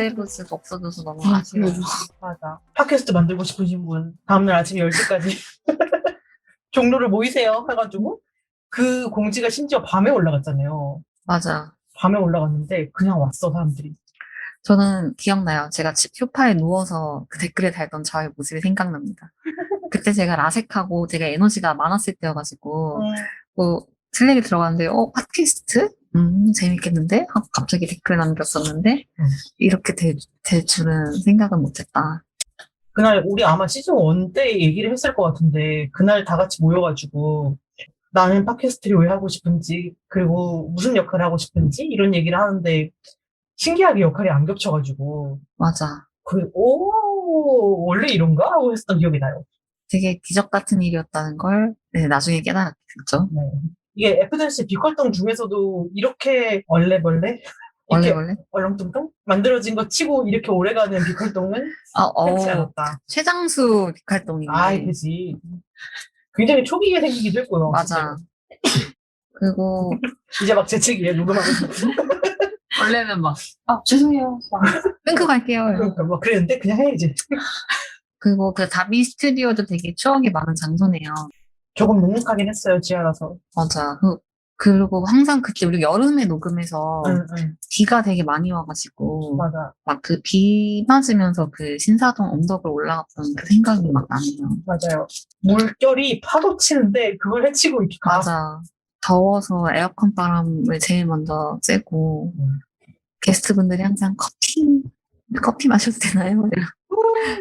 세이브즈가 없어져서 너무 아쉬워요. 맞아. 팟캐스트 만들고 싶으신 분 다음날 아침 10시까지 종로를 모이세요 해가지고 그 공지가 심지어 밤에 올라갔잖아요. 맞아. 밤에 올라갔는데 그냥 왔어 사람들이. 저는 기억나요. 제가 집 소파에 누워서 그 댓글에 달던 저의 모습이 생각납니다. 그때 제가 라섹하고 제가 에너지가 많았을 때여가지고 뭐 슬랙에 들어갔는데 팟캐스트? 재밌겠는데? 하고 갑자기 댓글 남겼었는데 이렇게 될 줄은 생각은 못했다. 그날 우리 아마 시즌 1 때 얘기를 했을 것 같은데 그날 다 같이 모여가지고 나는 팟캐스트를 왜 하고 싶은지 그리고 무슨 역할을 하고 싶은지 이런 얘기를 하는데 신기하게 역할이 안 겹쳐가지고 맞아. 원래 이런가? 하고 했었던 기억이 나요. 되게 기적 같은 일이었다는 걸 나중에 깨달았죠. 네. 이게 FDNC 빅활동 중에서도 이렇게 얼레벌레? 이렇게 원래 얼렁뚱땅? 만들어진 것 치고 이렇게 오래가는 빅활동은 흔치 않았다. 최장수 활동이네. 아이, 그지. 굉장히 초기에 생기기도 했고요. 맞아. 그리고 이제 막 재채기에 녹음하면서 원래는 막 죄송해요. 끊고 갈게요. 그러니까 막 그랬는데 그냥 해 이제. 그리고 그 다비 스튜디오도 되게 추억이 많은 장소네요. 조금 눅눅하긴 했어요 지하라서. 맞아. 그리고 항상 그때 우리 여름에 녹음해서 비가 되게 많이 와가지고 맞아. 막 그 비 맞으면서 그 신사동 언덕을 올라갔던 그 생각이 막 나네요. 맞아요. 물결이 파도 치는데 그걸 헤치고 이렇게 가. 맞아. 더워서 에어컨 바람을 제일 먼저 쐬고 게스트분들이 항상 커피 마셔도 되나요?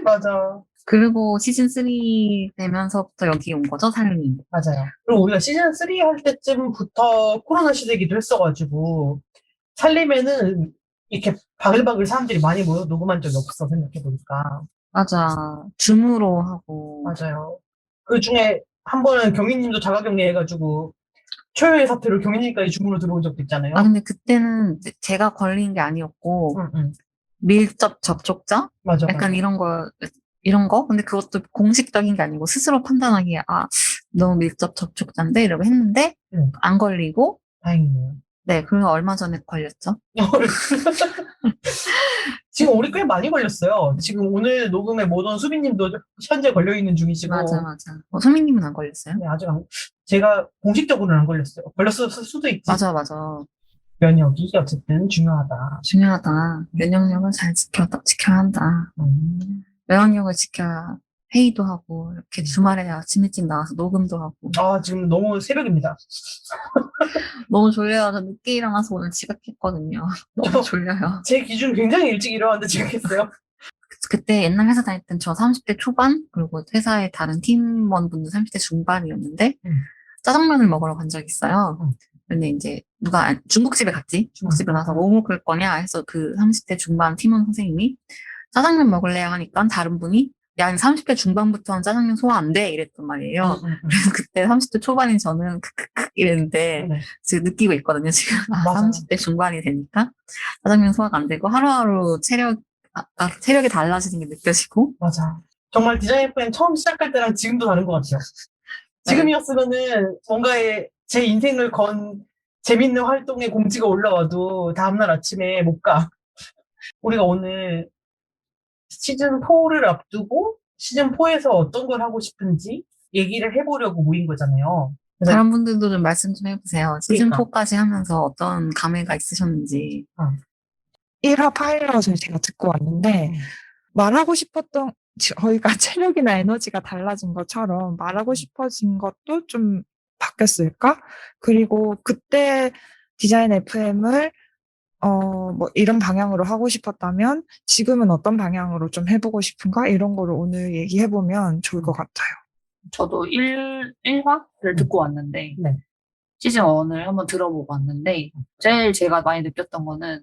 맞아. 그리고 시즌3 되면서부터 여기 온 거죠, 살림이. 맞아요. 그리고 우리가 시즌3 할 때쯤부터 코로나 시대기도 했어가지고 살림에는 이렇게 바글바글 사람들이 많이 모여 녹음한 적이 없어 생각해보니까. 맞아. 줌으로 하고. 맞아요. 그 중에 한 번은 경희님도 자가격리 해가지고 초유의 사태로 경희님까지 줌으로 들어온 적도 있잖아요. 근데 그때는 제가 걸린 게 아니었고 밀접 접촉자? 맞아. 약간 이런 거? 근데 그것도 공식적인 게 아니고 스스로 판단하기에 너무 밀접 접촉자인데? 이러고 했는데 안 걸리고 다행이네요. 네, 그리고 얼마 전에 걸렸죠. 지금 우리 꽤 많이 걸렸어요. 지금 오늘 녹음에 못 온 수빈님도 현재 걸려있는 중이시고. 맞아. 소민님은 안 걸렸어요? 네, 아직 제가 공식적으로는 안 걸렸어요. 걸렸을 수도 있지. 맞아. 면역이 어쨌든 중요하다. 면역력을 잘 지켜야 한다. 면역력을 지켜야 회의도 하고, 이렇게 주말에 아침 일찍 나와서 녹음도 하고. 지금 너무 새벽입니다. 너무 졸려요. 저 늦게 일어나서 오늘 지각했거든요. 너무 졸려요. 제 기준 굉장히 일찍 일어났는데 지각했어요. 그때 옛날 회사 다닐 땐 저 30대 초반, 그리고 회사의 다른 팀원분들 30대 중반이었는데, 짜장면을 먹으러 간 적이 있어요. 근데 이제 누가 중국집에 갔지? 중국집에 가서 뭐 먹을 거냐 해서 그 30대 중반 팀원 선생님이 짜장면 먹을래요 하니까 다른 분이 야, 30대 중반부터는 짜장면 소화 안 돼 이랬단 말이에요. 그래서 그때 30대 초반인 저는 크크크 이랬는데 지금 느끼고 있거든요. 지금 30대 중반이 되니까 짜장면 소화가 안 되고 하루하루 체력이 달라지는 게 느껴지고. 맞아. 정말 디자인 FM 처음 시작할 때랑 지금도 다른 것 같아요. 지금이었으면은 뭔가의 제 인생을 건 재밌는 활동의 공지가 올라와도 다음날 아침에 못 가. 우리가 오늘 시즌4를 앞두고 시즌4에서 어떤 걸 하고 싶은지 얘기를 해보려고 모인 거잖아요. 다른 분들도 좀 말씀 좀 해보세요. 시즌4까지 하면서 어떤 감회가 있으셨는지. 1화 파일럿을 제가 듣고 왔는데 말하고 싶었던 저희가 체력이나 에너지가 달라진 것처럼 말하고 싶어진 것도 좀 바뀌었을까? 그리고 그때 디자인 FM을 뭐 이런 방향으로 하고 싶었다면 지금은 어떤 방향으로 좀 해보고 싶은가? 이런 거를 오늘 얘기해보면 좋을 것 같아요. 저도 1화를 듣고 왔는데 시즌 1을 한번 들어보고 왔는데 제일 제가 많이 느꼈던 거는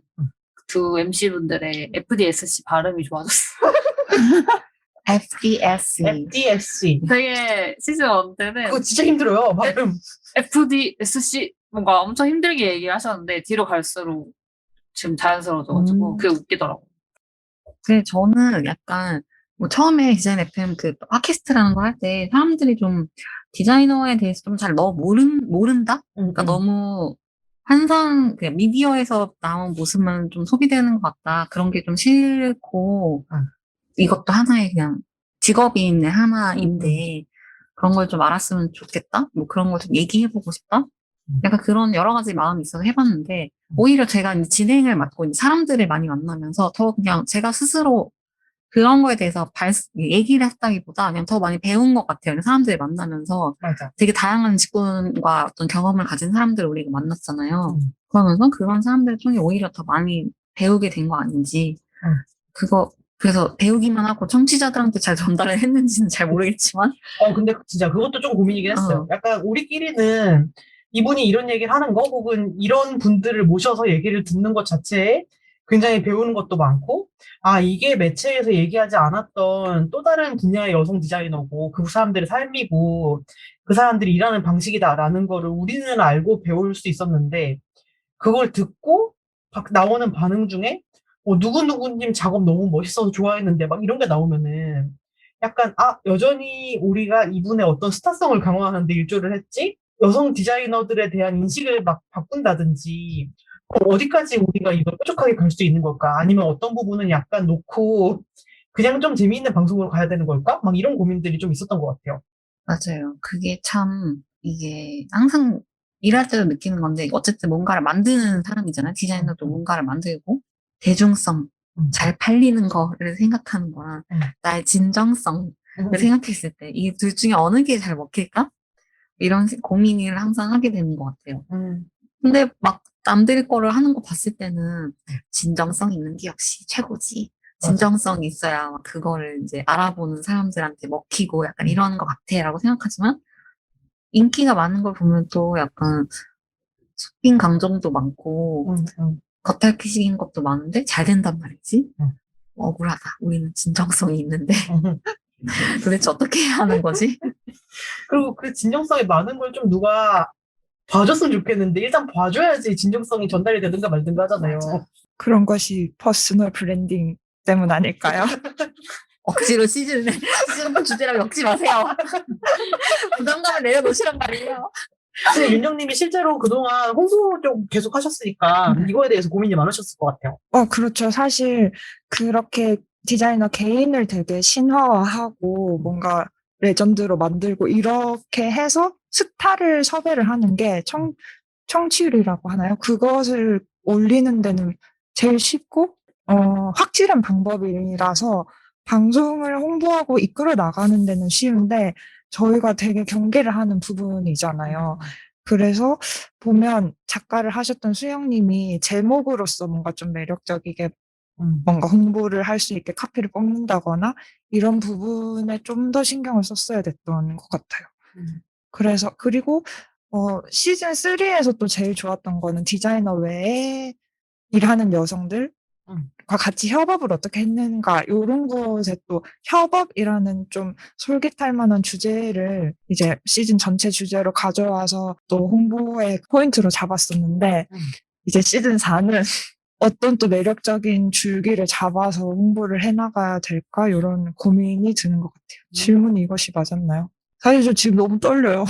두 MC분들의 FDSC 발음이 좋아졌어요. FDSC. 되게 시즌 1 때는 그거 진짜 힘들어요, 발음. FDSC 뭔가 엄청 힘들게 얘기를 하셨는데 뒤로 갈수록 지금 자연스러워져가지고 그게 웃기더라고요. 근데 저는 약간 뭐 처음에 디자인 FM 그 팟캐스트라는 거 할 때 사람들이 좀 디자이너에 대해서 좀 잘 모른다? 그러니까 너무 항상 그 미디어에서 나온 모습만 좀 소비되는 것 같다. 그런 게 좀 싫고, 이것도 하나의 그냥 직업인의 하나인데, 그런 걸 좀 알았으면 좋겠다? 뭐 그런 걸 좀 얘기해보고 싶다? 약간 그런 여러 가지 마음이 있어서 해봤는데, 오히려 제가 이제 진행을 맡고 있는 사람들을 많이 만나면서 더 그냥 제가 스스로 그런 거에 대해서 얘기를 했다기보다 그냥 더 많이 배운 것 같아요. 그냥 사람들을 만나면서 맞아. 되게 다양한 직군과 어떤 경험을 가진 사람들을 우리가 만났잖아요. 그러면서 그런 사람들 중에 오히려 더 많이 배우게 된 거 아닌지. 그래서 배우기만 하고 청취자들한테 잘 전달을 했는지는 잘 모르겠지만. 근데 진짜 그것도 좀 고민이긴 했어요. 약간 우리끼리는 이분이 이런 얘기를 하는 거, 혹은 이런 분들을 모셔서 얘기를 듣는 것 자체에 굉장히 배우는 것도 많고, 이게 매체에서 얘기하지 않았던 또 다른 분야의 여성 디자이너고, 그 사람들의 삶이고, 그 사람들이 일하는 방식이다라는 거를 우리는 알고 배울 수 있었는데, 그걸 듣고 나오는 반응 중에 누구누구님 작업 너무 멋있어서 좋아했는데 막 이런 게 나오면은 약간 여전히 우리가 이분의 어떤 스타성을 강화하는 데 일조를 했지, 여성 디자이너들에 대한 인식을 막 바꾼다든지 어디까지 우리가 이걸 뾰족하게 갈 수 있는 걸까, 아니면 어떤 부분은 약간 놓고 그냥 좀 재미있는 방송으로 가야 되는 걸까, 막 이런 고민들이 좀 있었던 것 같아요. 맞아요. 그게 참, 이게 항상 일할 때도 느끼는 건데, 어쨌든 뭔가를 만드는 사람이잖아요. 디자이너도 뭔가를 만들고, 대중성, 잘 팔리는 거를 생각하는 거랑, 나의 진정성을 생각했을 때, 이 둘 중에 어느 게 잘 먹힐까? 이런 고민을 항상 하게 되는 것 같아요. 근데 막 남들 거를 하는 거 봤을 때는, 진정성 있는 게 역시 최고지. 진정성이 있어야 막 그거를 이제 알아보는 사람들한테 먹히고 약간 이러는 것 같아라고 생각하지만, 인기가 많은 걸 보면 또 약간 수빈 감정도 많고 겉핥기식인 것도 많은데 잘 된단 말이지. 억울하다. 우리는 진정성이 있는데 도대체 어떻게 해야 하는 거지? 그리고 그 진정성이 많은 걸 좀 누가 봐줬으면 좋겠는데, 일단 봐줘야지 진정성이 전달이 되든가 말든가 하잖아요. 그런 것이 퍼스널 브랜딩 때문 아닐까요? 억지로 시즌 주제랑 엮지 마세요. 부담감을 내려놓으시란 말이에요. 근데 윤정님이 실제로 그동안 홍보 좀 계속 하셨으니까 이거에 대해서 고민이 많으셨을 것 같아요. 그렇죠. 사실 그렇게 디자이너 개인을 되게 신화화하고 뭔가 레전드로 만들고 이렇게 해서 스타를 섭외를 하는 게 청취율이라고 하나요? 그것을 올리는 데는 제일 쉽고 확실한 방법이라서 방송을 홍보하고 이끌어 나가는 데는 쉬운데 저희가 되게 경계를 하는 부분이잖아요. 그래서 보면 작가를 하셨던 수영님이 제목으로서 뭔가 좀 매력적이게 뭔가 홍보를 할 수 있게 카피를 뽑는다거나 이런 부분에 좀 더 신경을 썼어야 됐던 것 같아요. 그래서 그리고 시즌 3에서 또 제일 좋았던 거는 디자이너 외에 일하는 여성들과 같이 협업을 어떻게 했는가, 이런 것에 또 협업이라는 좀 솔깃할 만한 주제를 이제 시즌 전체 주제로 가져와서 또 홍보의 포인트로 잡았었는데, 이제 시즌 4는 어떤 또 매력적인 줄기를 잡아서 홍보를 해나가야 될까, 이런 고민이 드는 것 같아요. 질문이 이것이 맞았나요? 사실 저 지금 너무 떨려요.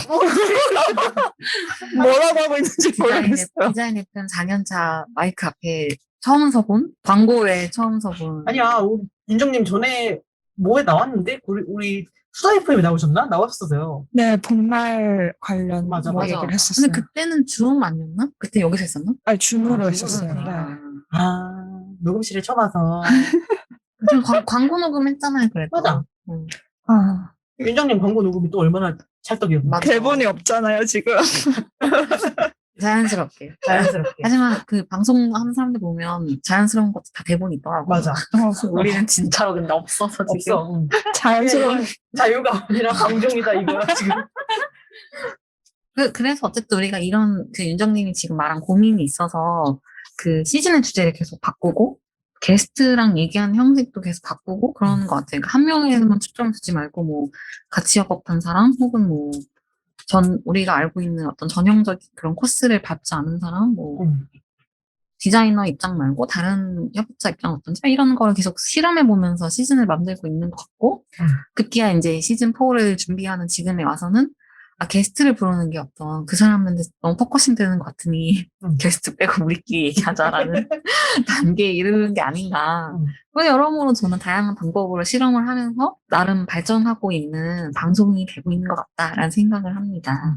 뭐라고 하고 있는지 모르겠어요. 디자인 FM 4년차 마이크 앞에 처음 서본? 광고에 처음 서본. 아니야, 윤정님 전에 뭐에 나왔는데? 우리 수다 FM에 나오셨나? 나왔었어요. 네, 복날 관련 맞아. 얘기를 했었어요. 근데 그때는 줌 아니었나? 그때 여기서 했었나? 아니, 줌으로 아, 했었어요. 줌으로 네. 녹음실에 처음 와서. 좀 광고 녹음했잖아요, 그래도. 맞아. 윤정님 광고 녹음이 또 얼마나 찰떡이었나. 맞아. 대본이 없잖아요, 지금. 자연스럽게. 자연스럽게. 하지만 그 방송하는 사람들 보면 자연스러운 것도 다 대본이 있더라고. 맞아. 우리는 진짜로 근데 없어서 지금. 없어. 자연스러운. 자유가 아니라 강정이다, 이거야, 지금. 그래서 어쨌든 우리가 이런 그 윤정님이 지금 말한 고민이 있어서 그 시즌의 주제를 계속 바꾸고 게스트랑 얘기하는 형식도 계속 바꾸고 그러는 것 같아요. 그러니까 한 명에만 초점을 두지 말고 뭐 같이 협업한 사람 혹은 뭐 우리가 알고 있는 어떤 전형적인 그런 코스를 밟지 않은 사람, 뭐 디자이너 입장 말고 다른 협업자 입장 어떤지 이런 걸 계속 실험해보면서 시즌을 만들고 있는 것 같고, 급기야 이제 시즌 4를 준비하는 지금에 와서는 게스트를 부르는 게 어떤 그 사람한테 너무 포커싱 되는 것 같으니 게스트 빼고 우리끼리 얘기하자라는 단계에 이르는 게 아닌가. 여러모로 저는 다양한 방법으로 실험을 하면서 나름 발전하고 있는 방송이 되고 있는 것 같다라는 생각을 합니다.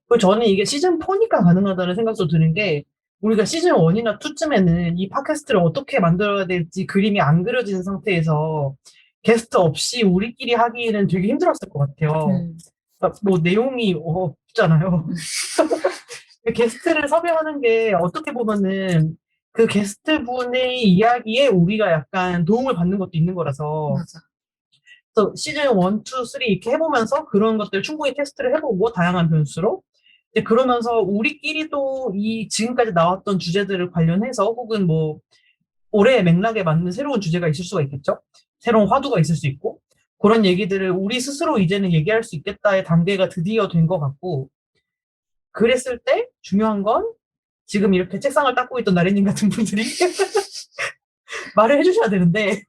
그리고 저는 이게 시즌 4니까 가능하다는 생각도 드는 게 우리가 시즌 1이나 2쯤에는 이 팟캐스트를 어떻게 만들어야 될지 그림이 안 그려진 상태에서 게스트 없이 우리끼리 하기에는 되게 힘들었을 것 같아요. 그러니까 뭐 내용이 없잖아요. 게스트를 섭외하는 게 어떻게 보면은 그 게스트 분의 이야기에 우리가 약간 도움을 받는 것도 있는 거라서 맞아. 그래서 시즌 1, 2, 3 이렇게 해보면서 그런 것들 충분히 테스트를 해보고 다양한 변수로 이제 그러면서 우리끼리도 이 지금까지 나왔던 주제들을 관련해서 혹은 뭐 올해의 맥락에 맞는 새로운 주제가 있을 수가 있겠죠. 새로운 화두가 있을 수 있고 그런 얘기들을 우리 스스로 이제는 얘기할 수 있겠다의 단계가 드디어 된 것 같고 그랬을 때 중요한 건 지금 이렇게 책상을 닦고 있던 나래님 같은 분들이 말을 해주셔야 되는데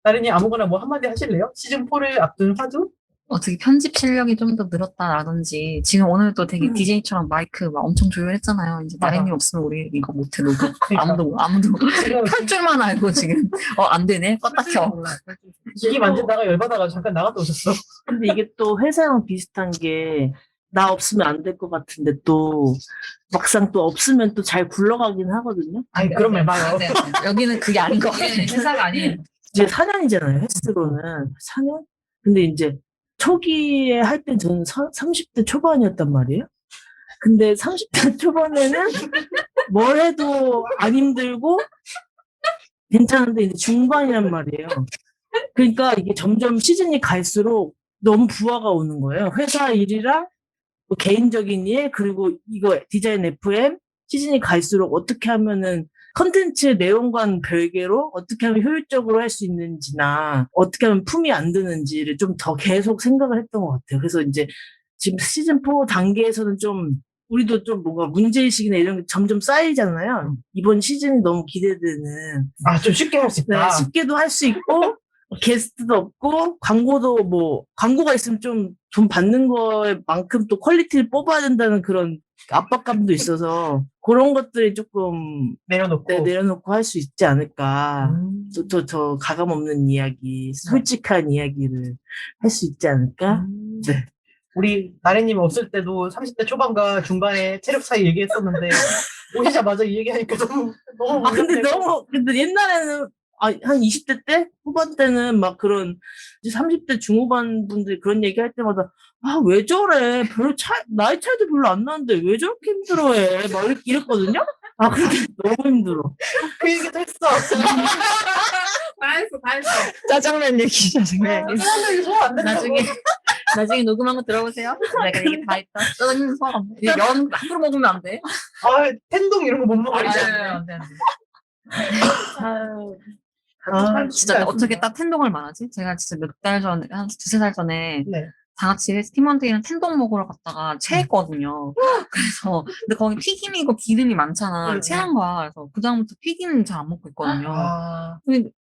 나래님 아무거나 뭐 한마디 하실래요? 시즌 4를 앞둔 화두? 어떻게 편집 실력이 좀 더 늘었다라든지 지금 오늘도 되게 DJ처럼 마이크 막 엄청 조율했잖아요. 이제 맞아. 나래님 없으면 우리 이거 못해 녹음. 그러니까. 아무도 지금 펼 줄만 알고 지금 안 되네. 껐다 켜. 기기 만지다가 열받아가지고 잠깐 나갔다 오셨어. 근데 이게 또 회사랑 비슷한 게, 나 없으면 안 될 것 같은데 또, 막상 또 없으면 또 잘 굴러가긴 하거든요. 아니 그런 말 마요. 여기는 그게 아닌 것 같아. 회사가 아니에요. 이제 4년이잖아요, 횟수로는. 4년? 근데 이제 초기에 할 땐 저는 30대 초반이었단 말이에요. 근데 30대 초반에는 뭘 해도 안 힘들고 괜찮은데 이제 중반이란 말이에요. 그러니까 이게 점점 시즌이 갈수록 너무 부하가 오는 거예요. 회사 일이랑 뭐 개인적인 일, 그리고 이거 디자인 FM 시즌이 갈수록 어떻게 하면은 컨텐츠의 내용과는 별개로 어떻게 하면 효율적으로 할 수 있는지나 어떻게 하면 품이 안 드는지를 좀 더 계속 생각을 했던 것 같아요. 그래서 이제 지금 시즌 4 단계에서는 좀 우리도 좀 뭔가 문제의식이나 이런 게 점점 쌓이잖아요. 이번 시즌이 너무 기대되는. 좀 쉽게 할 수 네, 있다. 쉽게도 할 수 있고 게스트도 없고 광고도 뭐 광고가 있으면 좀 돈 받는 거만큼 또 퀄리티를 뽑아야 된다는 그런 압박감도 있어서 그런 것들이 조금 내려놓고. 내려놓고 할 수 있지 않을까. 음. 더 가감 없는 이야기, 솔직한 이야기를 할 수 있지 않을까. 네. 우리 나래님 없을 때도 30대 초반과 중반에 체력 차이 얘기했었는데 오시자마자 이 얘기하니까 너무 근데 옛날에는 한 20대 때? 후반 때는 막 그런, 이제 30대 중후반 분들이 그런 얘기 할 때마다, 왜 저래? 나이 차이도 별로 안 나는데 왜 저렇게 힘들어해? 막 이랬거든요? 근데 너무 힘들어. 그 얘기도 했어. 다 했어. 짜장면 얘기 짜장면. 사람들이 소화 안 된다고. 나중에 녹음한 거 들어보세요. 내가 얘기 다 했다. 짜장면 소화 안 돼. 면 함부로 먹으면 안 돼. 텐동 이런 거 못 먹어요. 안 돼. 진짜 진짜 어떻게 딱 텐동을 말하지? 제가 진짜 몇 달 전에, 한 두세 달 전에 네. 다 같이 팀원들이랑 텐동 먹으러 갔다가 체했거든요. 그래서, 근데 거기 튀김이고 기름이 많잖아. 체한 거야. 그래서 그다음부터 튀김은 잘 안 먹고 있거든요.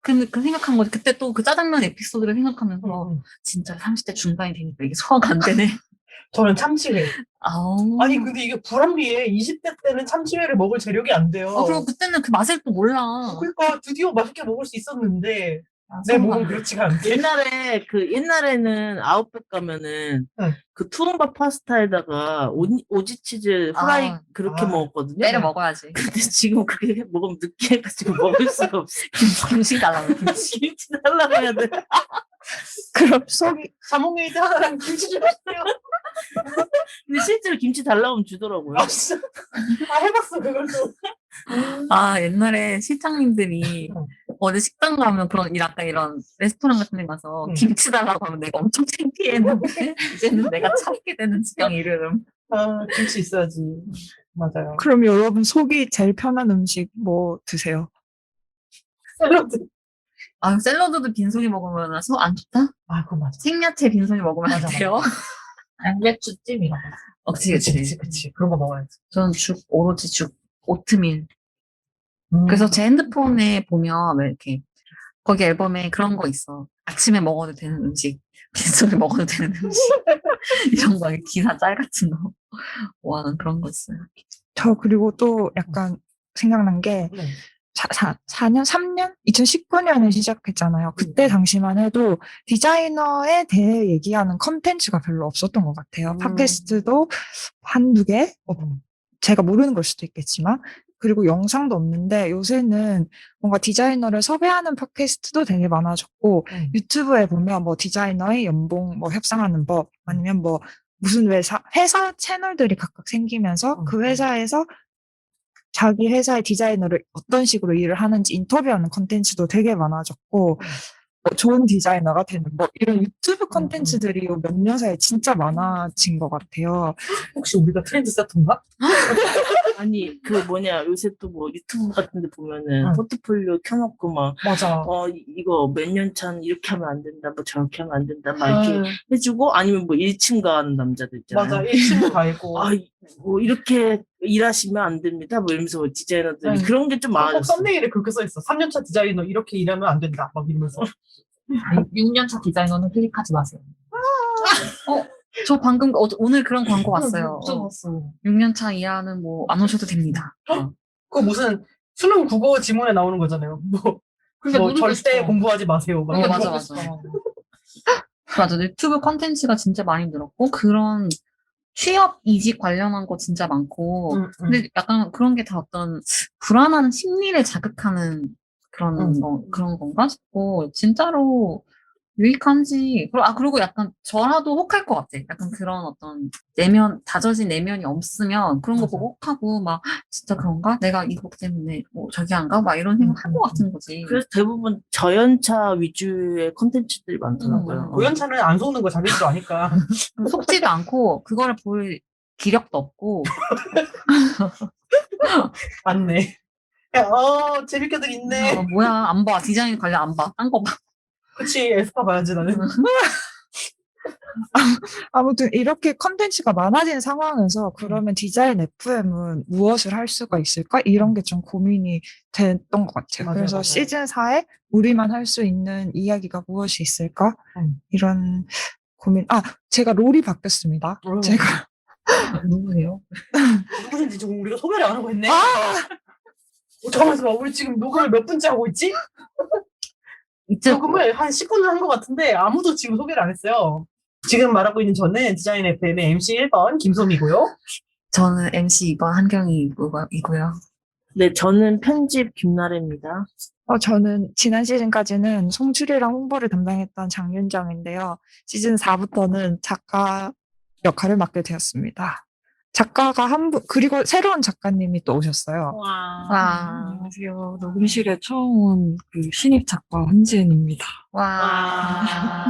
근데 그 생각한 거지. 그때 또 그 짜장면 에피소드를 생각하면서 진짜 30대 중반이 되니까 이게 소화가 안 되네. 저는 참치회. 아우. 아니 근데 이게 불합리해. 20대 때는 참치회를 먹을 재력이 안 돼요. 그리고 그때는 그 맛을 또 몰라. 그러니까 드디어 맛있게 먹을 수 있었는데 내 몸은 그렇지가 않대. 옛날에는 아웃백 가면은 네. 그 투움바 파스타에다가 오지치즈 후라이 그렇게 먹었거든요. 때려 먹어야지. 근데 지금 그게 먹으면 느끼해가지고 먹을 수가 없어. 김치 달라고, 김치. 김치 달라고 해야 돼. 그럼 속이 자몽에이드 하나랑 김치 좀 주세요. 근데 실제로 김치 달라고 하면 주더라고요. 진짜. 해봤어 그걸도. 옛날에 실장님들이 어디 식당 가면 약간 이런 레스토랑 같은 데 가서 김치 달라고 하면 내가 엄청 창피했는데 이제는 내가 참게 되는 지경 이름. 김치 있어야지. 맞아요. 그럼 여러분 속이 제일 편한 음식 뭐 드세요? 샐러드. 샐러드도 빈속에 먹으면 안 좋다? 그거 맞아. 생야채 빈속에 먹으면 안 맞아, 돼요? 양배추찜 이런 거. 그치. 그런 거 먹어야지. 저는 오로지 죽, 오트밀. 그래서 제 핸드폰에 보면 왜 이렇게 거기 앨범에 그런 거 있어. 아침에 먹어도 되는 음식. 빗소리 먹어도 되는 음식. 이런 거 기사 짤 같은 거 모아놓은 그런 거 있어요. 저 그리고 또 약간 생각난 게 네. 4년, 3년? 2019년에 시작했잖아요. 그때 당시만 해도 디자이너에 대해 얘기하는 컨텐츠가 별로 없었던 것 같아요. 팟캐스트도 한두 개? 제가 모르는 걸 수도 있겠지만. 그리고 영상도 없는데 요새는 뭔가 디자이너를 섭외하는 팟캐스트도 되게 많아졌고 유튜브에 보면 뭐 디자이너의 연봉 뭐 협상하는 법 아니면 뭐 무슨 회사 채널들이 각각 생기면서 그 회사에서 자기 회사의 디자이너를 어떤 식으로 일을 하는지 인터뷰하는 콘텐츠도 되게 많아졌고 뭐 좋은 디자이너가 되는 뭐 이런 유튜브 콘텐츠들이 몇 년 사이에 진짜 많아진 것 같아요. 혹시 우리가 트렌드 세터인가? 아니 요새 또 뭐 유튜브 같은 데 보면은 포트폴리오 켜놓고 막 맞아. 이거 몇 년 차는 이렇게 하면 안 된다 뭐 저렇게 하면 안 된다 막 이렇게 해주고 아니면 뭐 1층 가는 남자들 있잖아요. 맞아. 1층도 가 있고. 뭐 이렇게 일하시면 안 됩니다 뭐 이러면서 디자이너들이 그런 게 좀 꼭 많아졌어. 썸네일에 그렇게 써있어. 3년차 디자이너 이렇게 일하면 안 된다. 막 이러면서. 6년차 디자이너는 클릭하지 마세요. 저 방금 오늘 그런 광고 왔어요. 봤어. 6년 차 이하는 뭐 안 오셔도 됩니다. 그거 무슨 수능 국어 지문에 나오는 거잖아요. 뭐 절대 공부하지 마세요. 막 이런 맞아, 거. 맞아. 맞아. 유튜브 컨텐츠가 진짜 많이 늘었고, 그런 취업 이직 관련한 거 진짜 많고, 근데 약간 그런 게 다 어떤 불안한 심리를 자극하는 그런 건가 싶고, 진짜로 유익한지, 그리고 약간 저라도 혹할 것 같아. 약간 그런 어떤 다져진 내면이 없으면 그런 거 보고 혹하고, 막, 진짜 그런가? 내가 이거 때문에 뭐 저기 안 가? 막 이런 생각 할 것 같은 거지. 그래서 대부분 저연차 위주의 콘텐츠들이 많더라고요. 고연차는 안 속는 거 자기들도 아니까. 속지도 않고, 그거를 볼 기력도 없고, 맞네. 야, 재밌게들 있네. 뭐야, 안 봐. 디자인 관련 안 봐. 딴 거 봐. 그치, 에스파 봐야지, 나는. 아무튼 이렇게 컨텐츠가 많아진 상황에서 그러면 디자인 FM은 무엇을 할 수가 있을까? 이런 게 좀 고민이 됐던 것 같아요. 맞아요, 그래서 맞아요. 시즌 4에 우리만 할 수 있는 이야기가 무엇이 있을까? 이런 고민. 제가 롤이 바뀌었습니다. 제가 누구예요? 누구신지 지금 우리가 소개를 안 하고 있네. 잠깐만, 우리 지금 녹음을 몇 분째 하고 있지? 녹음을 한 10분을 한 것 같은데 아무도 지금 소개를 안 했어요. 지금 말하고 있는 저는 디자인 FM의 MC 1번 김솜이고요. 저는 MC 2번 한경이고요. 네, 저는 편집 김나래입니다. 저는 지난 시즌까지는 송출이랑 홍보를 담당했던 장윤정인데요. 시즌 4부터는 작가 역할을 맡게 되었습니다. 작가가 그리고 새로운 작가님이 또 오셨어요. 와. 안녕하세요. 녹음실에 처음 온 신입 작가 한지은입니다. 와.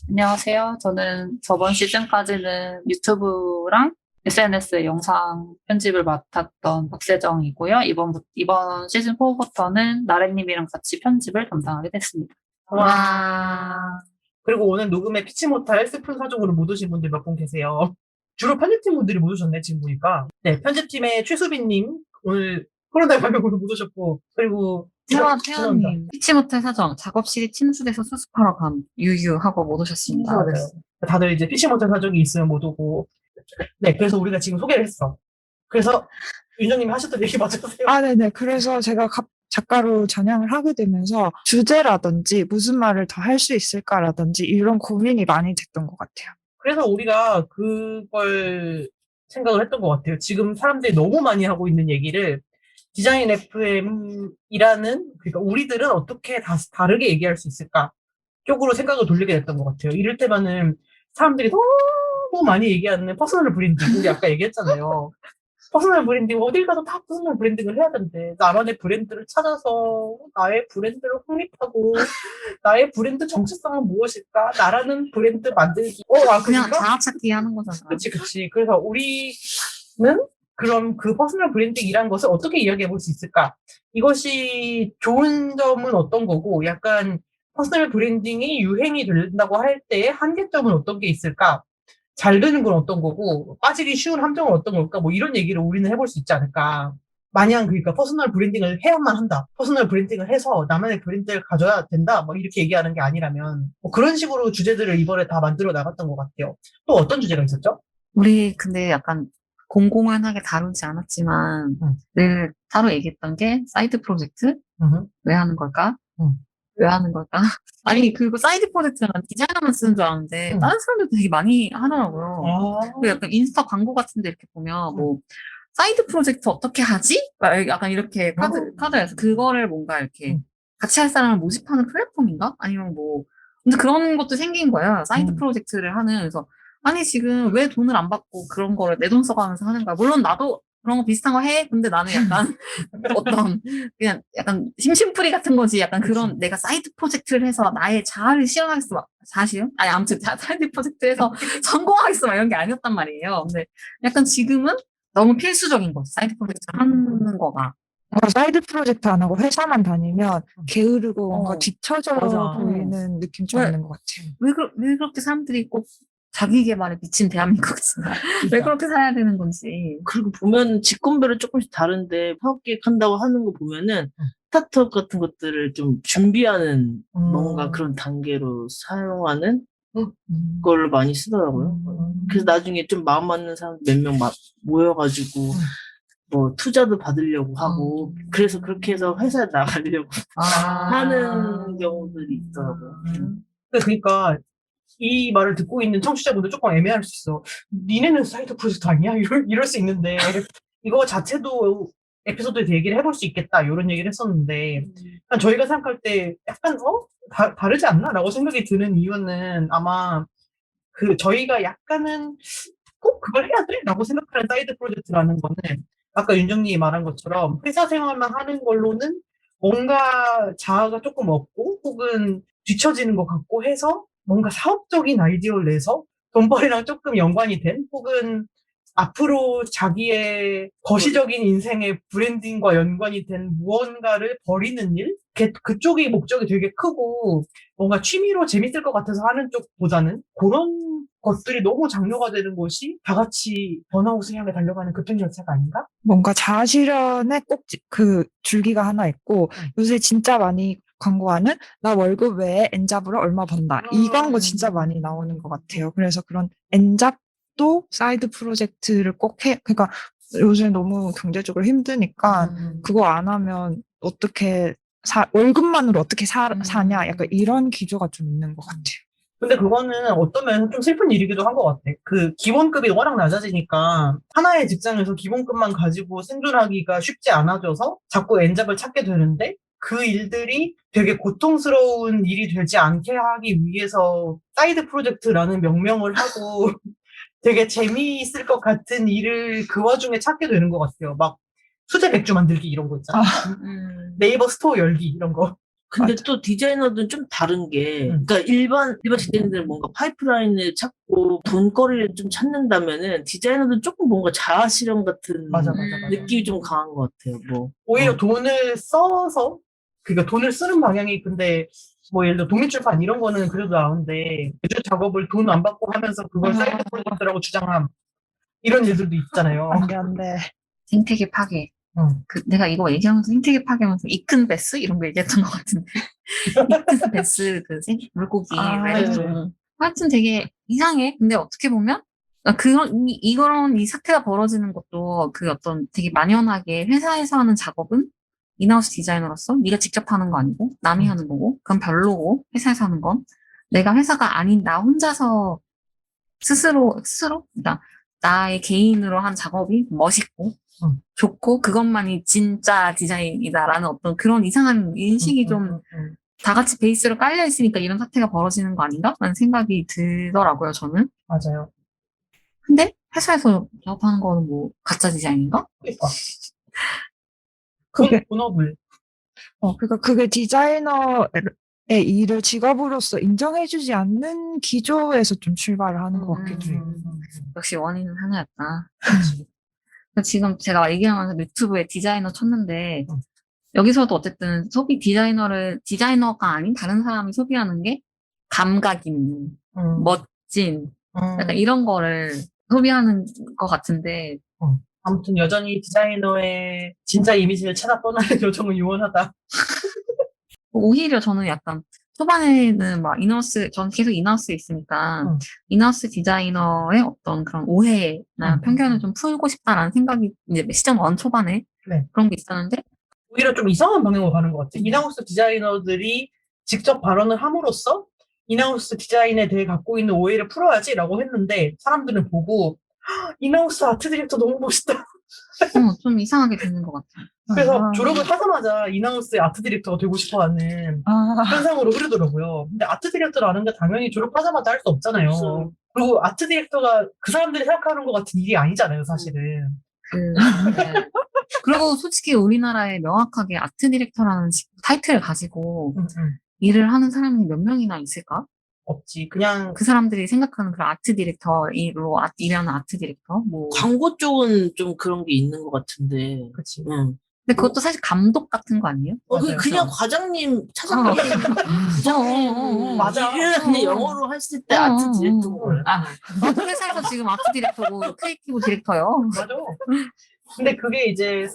안녕하세요. 저는 저번 시즌까지는 유튜브랑 SNS의 영상 편집을 맡았던 박세정이고요. 이번 시즌 4부터는 나래님이랑 같이 편집을 담당하게 됐습니다. 와. 그리고 오늘 녹음에 피치 못할 슬픈 사정으로 못 오신 분들 몇 분 계세요. 주로 편집팀 분들이 못 오셨네, 지금 보니까. 네, 편집팀의 최수빈님, 오늘 코로나 발병으로 못 오셨고, 그리고 태연님. 피치 못할 사정. 작업실이 침수돼서 수습하러 감. 유유하고 못 오셨습니다. 맞아요. 다들 이제 피치 못할 사정이 있으면 못 오고. 네, 그래서 우리가 지금 소개를 했어. 그래서 윤정님이 하셨던 얘기 맞으세요? 네네. 그래서 제가 작가로 전향을 하게 되면서 주제라든지 무슨 말을 더 할 수 있을까라든지 이런 고민이 많이 됐던 것 같아요. 그래서 우리가 그걸 생각을 했던 것 같아요. 지금 사람들이 너무 많이 하고 있는 얘기를 디자인 FM이라는, 그러니까 우리들은 어떻게 다르게 얘기할 수 있을까 쪽으로 생각을 돌리게 됐던 것 같아요. 이를테면은 사람들이 너무 많이 얘기하는 퍼스널 브랜딩, 우리 아까 얘기했잖아요. 퍼스널 브랜딩, 어딜 가도 다 퍼스널 브랜딩을 해야 된대. 나만의 브랜드를 찾아서 나의 브랜드를 확립하고 나의 브랜드 정체성은 무엇일까? 나라는 브랜드 만들기. 그냥 그런가? 자아찾기 하는 거잖아. 그치. 그래서 우리는 그럼 그 퍼스널 브랜딩이라는 것을 어떻게 이야기해 볼 수 있을까? 이것이 좋은 점은 어떤 거고, 약간 퍼스널 브랜딩이 유행이 된다고 할 때 한계점은 어떤 게 있을까? 잘 되는 건 어떤 거고, 빠지기 쉬운 함정은 어떤 걸까? 뭐 이런 얘기를 우리는 해볼 수 있지 않을까. 마냥 그러니까 퍼스널 브랜딩을 해야만 한다. 퍼스널 브랜딩을 해서 나만의 브랜드를 가져야 된다. 뭐 이렇게 얘기하는 게 아니라면 뭐 그런 식으로 주제들을 이번에 다 만들어 나갔던 것 같아요. 또 어떤 주제가 있었죠? 우리 근데 약간 공공연하게 다루지 않았지만 늘 따로 얘기했던 게 사이드 프로젝트? 왜 하는 걸까? 왜 하는 걸까? 아니, 그리고 사이드 프로젝트는 디자이너만 쓰는 줄 알았는데 다른 사람들도 되게 많이 하더라고요. 그 약간 인스타 광고 같은 데 이렇게 보면 뭐 사이드 프로젝트 어떻게 하지? 막 약간 이렇게 카드에서 그거를 뭔가 이렇게 같이 할 사람을 모집하는 플랫폼인가? 아니면 뭐 근데 그런 것도 생긴 거예요. 사이드 프로젝트를 하는. 그래서 아니 지금 왜 돈을 안 받고 그런 거를 내 돈 써가면서 하는 거야? 물론 나도 그런 거 비슷한 거 해. 근데 나는 약간 어떤 그냥 약간 심심풀이 같은 거지. 약간 그런 내가 사이드 프로젝트를 해서 나의 자아를 실현하겠어. 막 자아실현? 아니 아무튼 사이드 프로젝트에서 성공하겠어. 막 이런 게 아니었단 말이에요. 근데 약간 지금은 너무 필수적인 거지. 사이드 프로젝트 하는 거가. 뭔가 사이드 프로젝트 안 하고 회사만 다니면 게으르고 뭔가 뒤처져 맞아. 보이는 느낌 좀 왜? 있는 것 같아요. 왜 그렇게 사람들이 꼭 자기 개발에 미친 대한민국이잖아. 왜 그렇게 살아야 되는 건지. 그리고 보면 직군별로 조금씩 다른데 사업 계획한다고 하는 거 보면은 스타트업 같은 것들을 좀 준비하는 뭔가 그런 단계로 사용하는 걸로 많이 쓰더라고요. 그래서 나중에 좀 마음 맞는 사람 몇 명 모여가지고 뭐 투자도 받으려고 하고 그래서 그렇게 해서 회사에 나가려고 하는 경우들이 있더라고요. 그러니까 이 말을 듣고 있는 청취자분들 조금 애매할 수 있어. 니네는 사이드 프로젝트 아니야? 이럴 수 있는데 이거 자체도 에피소드에서 얘기를 해볼 수 있겠다 이런 얘기를 했었는데 그냥 저희가 생각할 때 약간 다르지 않나? 라고 생각이 드는 이유는 아마 그 저희가 약간은 꼭 그걸 해야 돼? 라고 생각하는 사이드 프로젝트라는 거는 아까 윤정님이 말한 것처럼 회사 생활만 하는 걸로는 뭔가 자아가 조금 없고 혹은 뒤처지는 것 같고 해서 뭔가 사업적인 아이디어를 내서 돈벌이랑 조금 연관이 된 혹은 앞으로 자기의 거시적인 인생의 브랜딩과 연관이 된 무언가를 벌이는 일? 그쪽이 목적이 되게 크고 뭔가 취미로 재밌을 것 같아서 하는 쪽보다는 그런 것들이 너무 장려가 되는 것이 다 같이 번아웃을 향해 달려가는 급행열차가 아닌가? 뭔가 자아 실현에 꼭 그 줄기가 하나 있고 요새 진짜 많이 광고하는 나 월급 외에 엔잡으로 얼마 번다. 이 광고 진짜 많이 나오는 것 같아요. 그래서 그런 엔잡도 사이드 프로젝트를 꼭 해. 그러니까 요새 너무 경제적으로 힘드니까 그거 안 하면 어떻게 월급만으로 어떻게 사냐. 약간 이런 기조가 좀 있는 것 같아요. 근데 그거는 어떤 면에서 좀 슬픈 일이기도 한 것 같아. 그 기본급이 워낙 낮아지니까 하나의 직장에서 기본급만 가지고 생존하기가 쉽지 않아져서 자꾸 엔잡을 찾게 되는데 그 일들이 되게 고통스러운 일이 되지 않게 하기 위해서 사이드 프로젝트라는 명명을 하고 되게 재미있을 것 같은 일을 그 와중에 찾게 되는 것 같아요. 막 수제 맥주 만들기 이런 거 있잖아. 네이버 스토어 열기 이런 거. 근데 또 디자이너들은 좀 다른 게, 그러니까 일반 디자이너들은 뭔가 파이프라인을 찾고 돈거리를 좀 찾는다면은 디자이너들은 조금 뭔가 자아 실현 같은 맞아. 느낌이 좀 강한 것 같아요. 뭐 오히려 돈을 써서, 그러니까 돈을 쓰는 방향이 근데 뭐 예를 들어 독립출판 이런 거는 그래도 나오는데 외주 작업을 돈 안 받고 하면서 그걸 사이드 프로젝트라고 주장함 이런 일들도 있잖아요. 안 돼. 생태계 파괴. 내가 이거 얘기하면서 생태계 파괴하면서 이큰베스 이런 거 얘기했던 것 같은데 이큰베스 그 물고기 좀 하여튼 되게 이상해. 근데 어떻게 보면 이 사태가 벌어지는 것도 그 어떤 되게 만연하게 회사에서 하는 작업은 인하우스 디자이너로서 네가 직접 하는 거 아니고 남이 하는 거고 그건 별로고 회사에서 하는 건 내가 회사가 아닌 나 혼자서 스스로 그러니까 나의 개인으로 한 작업이 멋있고 좋고 그것만이 진짜 디자인이다라는 어떤 그런 이상한 인식이 좀 다 같이 베이스로 깔려 있으니까 이런 사태가 벌어지는 거 아닌가? 라는 생각이 들더라고요, 저는. 맞아요. 근데 회사에서 작업하는 거는 뭐 가짜 디자인인가? 그러니까. 그게 본업을. 그러니까 그게 디자이너의 일을 직업으로서 인정해주지 않는 기조에서 좀 출발을 하는 것 같기도 해요. 역시 원인은 하나였다. 지금 제가 얘기하면서 유튜브에 디자이너 쳤는데 여기서도 어쨌든 디자이너가 아닌 다른 사람이 소비하는 게 감각 있는, 멋진, 약간 이런 거를 소비하는 것 같은데 아무튼 여전히 디자이너의 진짜 이미지를 찾아 떠나는 여정은 유원하다. 오히려 저는 약간 초반에는 막 인하우스, 저는 계속 인하우스에 있으니까 응. 인하우스 디자이너의 어떤 그런 오해나 응. 편견을 좀 풀고 싶다라는 생각이 이제 시즌 1 초반에 네. 그런 게 있었는데 오히려 좀 이상한 방향으로 가는 것 같아. 인하우스 디자이너들이 직접 발언을 함으로써 인하우스 디자인에 대해 갖고 있는 오해를 풀어야지라고 했는데 사람들은 보고 인하우스 아트 디렉터 너무 멋있다. 좀 이상하게 되는 것 같아요. 그래서 졸업을 하자마자 인하우스의 아트 디렉터가 되고 싶어하는 현상으로 흐르더라고요. 근데 아트 디렉터라는 게 당연히 졸업하자마자 할 수 없잖아요. 없어요. 그리고 아트 디렉터가 그 사람들이 생각하는 것 같은 일이 아니잖아요, 사실은. 네. 그리고 솔직히 우리나라에 명확하게 아트 디렉터라는 타이틀을 가지고 일을 하는 사람이 몇 명이나 있을까? 없지. 그냥 그 사람들이 생각하는 그런 아트 디렉터로 일하는 아트 디렉터? 뭐. 광고 쪽은 좀 그런 게 있는 것 같은데. 그치. 응. 근데 그것도 사실 감독 같은 거 아니에요? 맞아요. 그냥 과장님, 차장님, 부장님, 맞아. 그냥 영어로 했을 때 아트 디렉터인 거예요. 어느 회사에서 지금 아트 디렉터고 크리에이티브 디렉터요. 맞아. 근데 그게 이제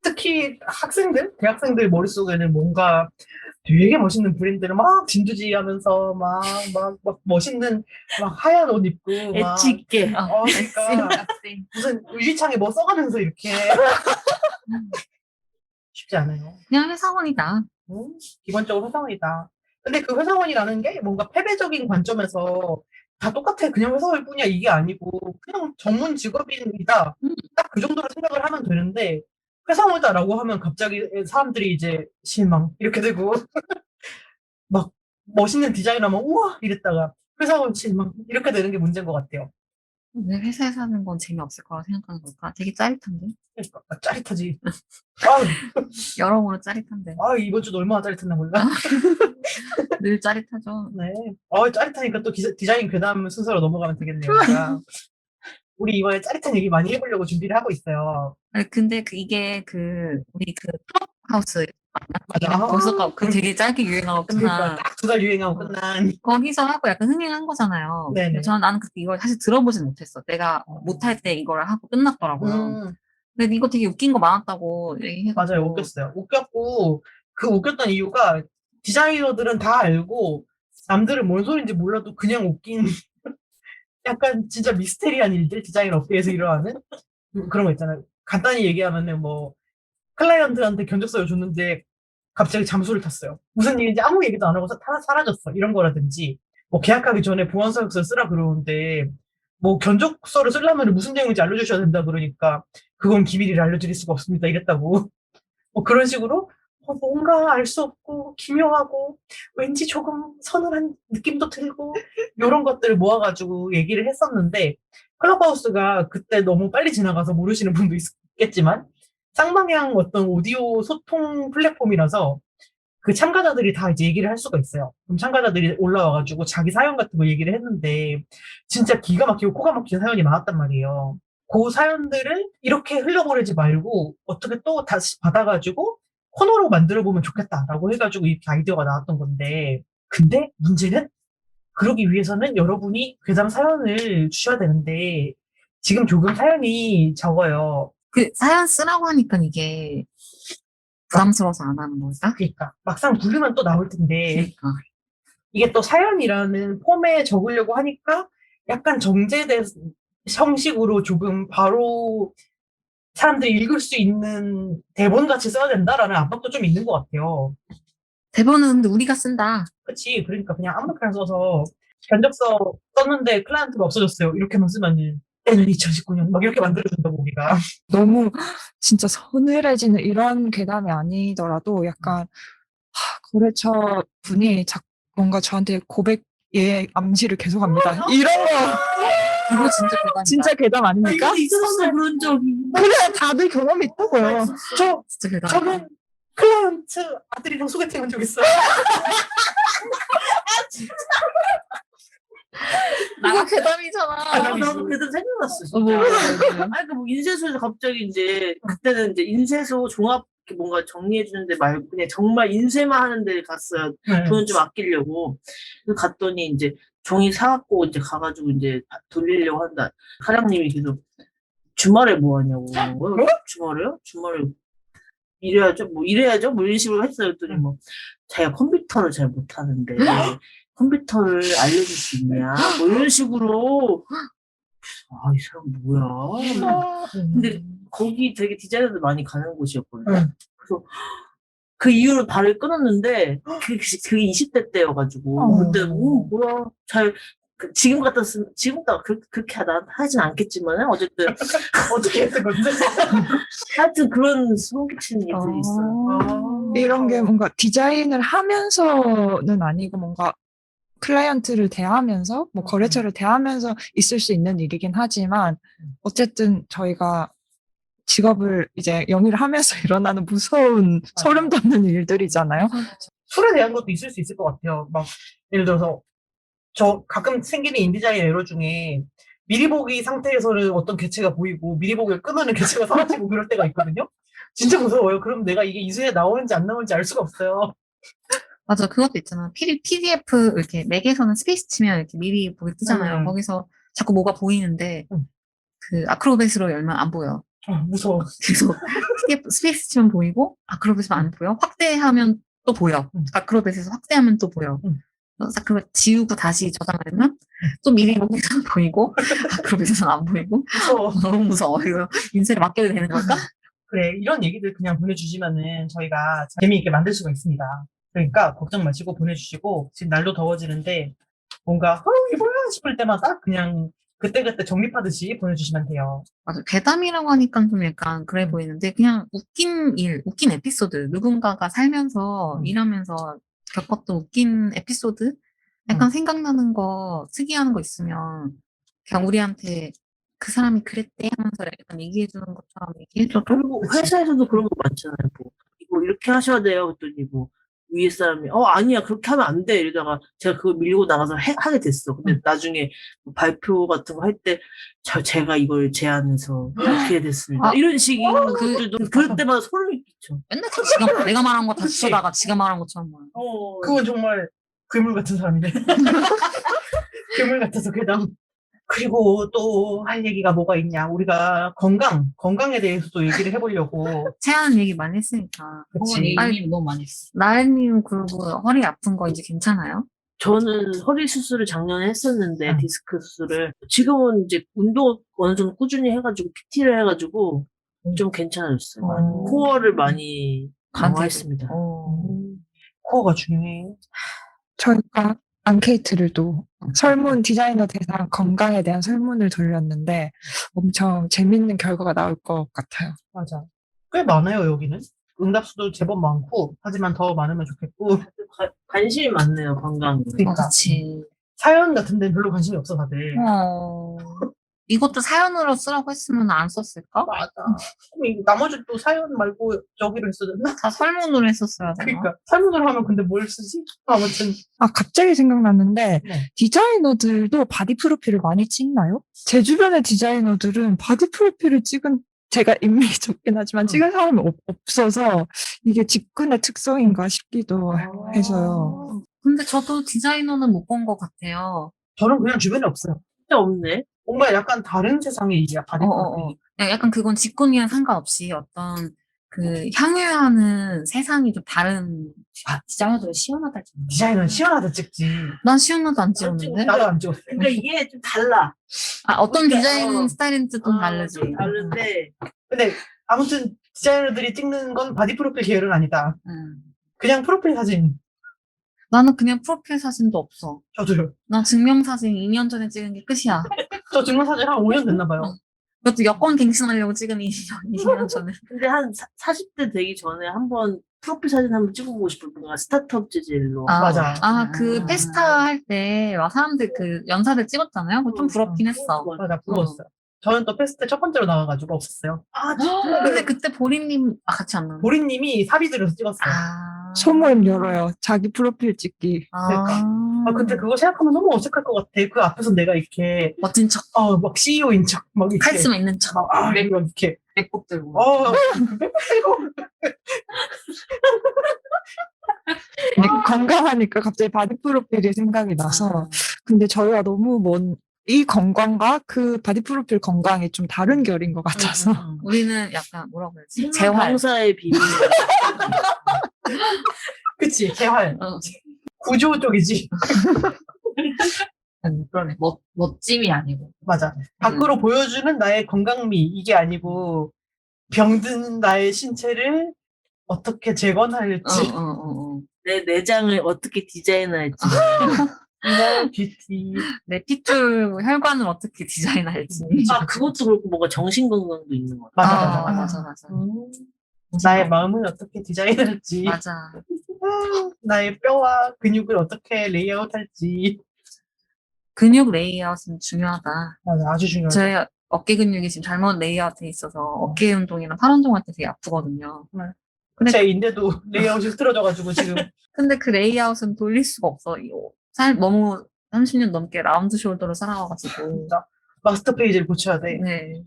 특히 학생들, 대학생들 머릿속에는 뭔가 되게 멋있는 브랜드를 막 진두지휘하면서 막 멋있는 막 하얀 옷 입고 막 엣지 있게. 그러니까 무슨 유리창에 뭐 써가면서 이렇게 쉽지 않아요. 그냥 회사원이다. 기본적으로 회사원이다. 근데 그 회사원이라는 게 뭔가 패배적인 관점에서 다 똑같아. 그냥 회사원일 뿐이야. 이게 아니고 그냥 전문 직업인이다. 딱 그 정도로 생각을 하면 되는데 회사원이다라고 하면 갑자기 사람들이 이제 실망 이렇게 되고 막 멋있는 디자이너면 우와 이랬다가 회사원 실망 이렇게 되는 게 문제인 것 같아요. 왜 회사에서 하는 건 재미없을 거라고 생각하는 걸까? 되게 짜릿한데? 그러니까 짜릿하지. 여러모로 짜릿한데. 이번 주도 얼마나 짜릿했나 몰라. 늘 짜릿하죠. 네. 짜릿하니까 또 디자인 괴담 순서로 넘어가면 되겠네요. 그러니까. 우리 이번에 짜릿한 얘기 많이 해보려고 준비를 하고 있어요. 아니, 근데 우리 클럽하우스 맞아. 거기서 그 되게 짧게 유행하고 그러니까 끝난 딱 2달 유행하고 끝난. 거기서 하고 약간 흥행한 거잖아요. 네네. 나는 그때 이걸 사실 들어보진 못했어. 내가 못할 때 이걸 하고 끝났더라고요. 근데 이거 되게 웃긴 거 많았다고 얘기해가지고. 맞아요. 웃겼어요. 웃겼고 그 웃겼던 이유가 디자이너들은 다 알고 남들은 뭔 소리인지 몰라도 그냥 웃긴 약간 진짜 미스테리한 일들 디자인 업계에서 일어나는 그런 거 있잖아요. 간단히 얘기하면은 뭐 클라이언트한테 견적서를 줬는데 갑자기 잠수를 탔어요. 무슨 일인지 아무 얘기도 안 하고 사라졌어. 이런 거라든지 뭐 계약하기 전에 보안서약서를 쓰라 그러는데 뭐 견적서를 쓰려면 무슨 내용인지 알려주셔야 된다 그러니까 그건 기밀이라 알려드릴 수가 없습니다. 이랬다고. 뭐 그런 식으로 뭔가 알 수 없고 기묘하고 왠지 조금 서늘한 느낌도 들고 이런 것들을 모아가지고 얘기를 했었는데 클럽하우스가 그때 너무 빨리 지나가서 모르시는 분도 있겠지만 쌍방향 어떤 오디오 소통 플랫폼이라서 그 참가자들이 다 이제 얘기를 할 수가 있어요. 그럼 참가자들이 올라와가지고 자기 사연 같은 거 얘기를 했는데 진짜 기가 막히고 코가 막힌 사연이 많았단 말이에요. 그 사연들을 이렇게 흘려보내지 말고 어떻게 또 다시 받아가지고 코너로 만들어보면 좋겠다라고 해가지고 이렇게 아이디어가 나왔던 건데 근데 문제는 그러기 위해서는 여러분이 괴담 사연을 주셔야 되는데 지금 조금 사연이 적어요. 그 사연 쓰라고 하니까 이게 부담스러워서 안 하는 걸까? 그러니까 막상 부르면 또 나올 텐데 그러니까. 이게 또 사연이라는 폼에 적으려고 하니까 약간 정제된 형식으로 조금 바로 사람들이 읽을 수 있는 대본같이 써야 된다라는 압박도 좀 있는 것 같아요. 대본은 근데 우리가 쓴다. 그치. 그러니까 그냥 아무렇게나 써서 견적서 썼는데 클라이언트가 없어졌어요. 이렇게만 쓰면은 때는 2019년 막 이렇게 만들어준다고 우리가. 너무 진짜 서늘해지는 이런 괴담이 아니더라도 약간 거래처 분이 뭔가 저한테 고백의 암시를 계속합니다. 이런 거 이거 진짜 대단하다. 진짜 괴담 아닙니까? 있었어, 그런 적이. 그래 다들 경험이 있다고요. 진짜 대단하다. 저는 클라이언트 아들이랑 소개팅 한 적 있어요. 나가 괴담이잖아. 나도 그래도 생각났어. 뭐. 뭐 인쇄소에서 갑자기 이제 그때는 이제 인쇄소 종합 뭔가 정리해주는데 말고 그냥 정말 인쇄만 하는 데 갔어요. 돈 좀 아끼려고. 그래서 갔더니 이제 종이 사갖고 이제 가가지고 이제 돌리려고 한다. 사장님이 계속 주말에 뭐 하냐고. 주말에요? 주말에 일해야죠? 뭐 이래야죠? 뭐 이런 식으로 했어요. 그랬더니 뭐 자기가 컴퓨터를 잘 못하는데 컴퓨터를 알려줄 수 있냐? 뭐 이런 식으로 아, 이 사람 뭐야? 근데 거기 되게 디자이너들 많이 가는 곳이었거든요. 그래서 그 이후로 발을 끊었는데 그게 20대 때여가지고 그때 뭐야 지금 같았으면 지금도 그렇게 하진 않겠지만 어쨌든 어떻게 했을 건데? 하여튼 그런 소름 끼치는 일들이 있어요. 이런 게 뭔가 디자인을 하면서는 아니고 뭔가 클라이언트를 대하면서 뭐 거래처를 대하면서 있을 수 있는 일이긴 하지만 어쨌든 저희가 직업을 이제 영위를 하면서 일어나는 무서운 소름 돋는 일들이잖아요. 술에 대한 것도 있을 수 있을 것 같아요. 막 예를 들어서 저 가끔 생기는 인디자인 에러 중에 미리 보기 상태에서는 어떤 개체가 보이고 미리 보기를 끊으면 개체가 사라지고 그럴 때가 있거든요. 진짜 무서워요. 그럼 내가 이게 이수에 나오는지 안 나오는지 알 수가 없어요. 맞아, 그것도 있잖아. PDF 이렇게 맥에서는 스페이스 치면 이렇게 미리 보기 뜨잖아요. 거기서 자꾸 뭐가 보이는데 그 아크로벳으로 열면 안 보여. 무서워. 그래서 PDF 스페이스 치면 보이고 아크로벳은 안 보여. 확대하면 또 보여. 아크로벳에서 확대하면 또 보여. 그래서 아크로벳 지우고 다시 저장하면 또 미리 보기에서는 보이고 아크로벳에서는 안 보이고. 무서워. 너무 무서워. 이거 인쇄를 맡겨도 되는 걸까? 그래, 이런 얘기들 그냥 보내주시면은 저희가 재미있게 만들 수가 있습니다. 그러니까 걱정 마시고 보내주시고 지금 날도 더워지는데 뭔가 이게 뭐야 싶을 때마다 그냥 그때그때 정립하듯이 보내주시면 돼요. 맞아. 괴담이라고 하니까 좀 약간 그래 보이는데 그냥 웃긴 에피소드. 누군가가 살면서 일하면서 겪었던 웃긴 에피소드? 약간 생각나는 거, 특이한 거 있으면 그냥 우리한테 그 사람이 그랬대 하면서 약간 얘기해주는 것처럼 얘기해줘도 그리고 회사에서도 그런 거 많잖아요. 뭐 이거 이렇게 하셔야 돼요. 그랬더니 뭐 위에 사람이 아니야 그렇게 하면 안 돼 이러다가 제가 그걸 밀고 나가서 하게 됐어. 근데 나중에 뭐 발표 같은 거 할 때 제가 이걸 제안해서 이렇게 됐습니다. 이런 식의 것들도 그럴 때마다 소름이 끼쳐. 맨날 다 내가 말한 거 다 지어다가 지가 말한 것처럼 말해. 그건 정말 괴물 같은 사람이네. 괴물 같아서 괴담. 그리고 또 할 얘기가 뭐가 있냐. 우리가 건강에 대해서도 얘기를 해보려고. 체하는 얘기 많이 했으니까. 그치. 얘기 너무 많이 했어. 나연님 그리고 허리 아픈 거 이제 괜찮아요? 저는 허리 수술을 작년에 했었는데 디스크 수술을 지금은 이제 운동 어느 정도 꾸준히 해가지고 PT를 해가지고 좀 괜찮아졌어요. 코어를 많이 강화했습니다. 코어가 중요해. 저희가 앙케이트를 또 설문 디자이너 대상 건강에 대한 설문을 돌렸는데 엄청 재밌는 결과가 나올 것 같아요. 맞아. 꽤 많아요, 여기는. 응답수도 제법 많고, 하지만 더 많으면 좋겠고. 관심이 많네요, 건강에. 그러니까. 그렇지. 사연 같은 데는 별로 관심이 없어, 다들. 이것도 사연으로 쓰라고 했으면 안 썼을까? 맞아. 그럼 나머지 또 사연 말고 저기로 했어야 됐나? 다 설문으로 했었어야 되나? 그러니까. 설문으로 하면 근데 뭘 쓰지? 아무튼. 갑자기 생각났는데 네. 디자이너들도 바디 프로필을 많이 찍나요? 제 주변의 디자이너들은 바디 프로필을 찍은 제가 인맥이 적긴 하지만 찍은 사람이 없어서 이게 직군의 특성인가 싶기도 해서요. 근데 저도 디자이너는 못 본 것 같아요. 저는 그냥 주변에 없어요. 진짜 없네. 뭔가 약간 다른 세상의 일이야, 바디 프로필이. 약간 그건 직군이랑 상관없이 어떤 그 향유하는 세상이 좀 다른. 디자이너들은 시원하다 찍는. 디자인은 시원하다 찍지. 난 시원하도 안 찍었는데. 나도 안 찍었어. 그러니까 이게 좀 달라. 어떤 그러니까, 디자인 스타일인지 좀 다르지. 좀 다른데 근데 아무튼 디자이너들이 찍는 건 바디 프로필 계열은 아니다. 그냥 프로필 사진. 나는 그냥 프로필 사진도 없어. 저도요. 난 증명사진 2년 전에 찍은 게 끝이야. 저 증명사진 한 5년 됐나 봐요. 그것도 여권 갱신하려고 찍은 2년 전에. 근데 한 40대 되기 전에 한번 프로필 사진 한번 찍어보고 싶을 거야. 스타트업 재질로. 맞아. 그 페스타 할 때 막 사람들 그 연사들 찍었잖아요. 그거 좀 부럽긴 했어. 맞아, 부러웠어요. 저는 또 페스트 첫 번째로 나와가지고 없었어요. 근데 그때 보리님 같이 안 나왔나? 보리님이 사비 들여서 찍었어요. 소모임 열어요. 자기 프로필 찍기. 근데 그거 생각하면 너무 어색할 것 같아. 그 앞에서 내가 이렇게 멋진 척, 막 CEO인 척, 막 이렇게 카리스마 있는 척, 막 이렇게 맥북 들고. 맥북 들고 근데 건강하니까 갑자기 바디 프로필이 생각이 나서 근데 저희와 너무 먼 이 건강과 그 바디 프로필 건강이 좀 다른 결인 것 같아서. 우리는 약간 뭐라고 해야지? 재활. 방사의 비밀. 그치, 재활. 어. 구조 쪽이지. 그러네. 멋짐이 아니고. 맞아. 밖으로 보여주는 나의 건강미, 이게 아니고, 병든 나의 신체를 어떻게 재건할지. 내 내장을 어떻게 디자인할지. 뷰티. 내 핏줄 혈관을 어떻게 디자인할지. 아, 그것도 그렇고 뭔가 정신 건강도 있는 것 같아. 맞아, 아, 맞아, 맞아, 맞아. 나의 마음을 어떻게 디자인할지. 맞아. 나의 뼈와 근육을 어떻게 레이아웃할지. 근육 레이아웃은 중요하다. 맞아, 아주 중요하다. 제 어깨 근육이 지금 잘못 레이아웃돼 있어서 어깨 운동이랑 팔 운동할 때 되게 아프거든요. 근데 제 인대도 레이아웃이 흐트러져가지고 지금. 근데 그 레이아웃은 돌릴 수가 없어. 너무 30년 넘게 라운드 숄더로 살아와가지고. 마스터 페이지를 고쳐야 돼. 네.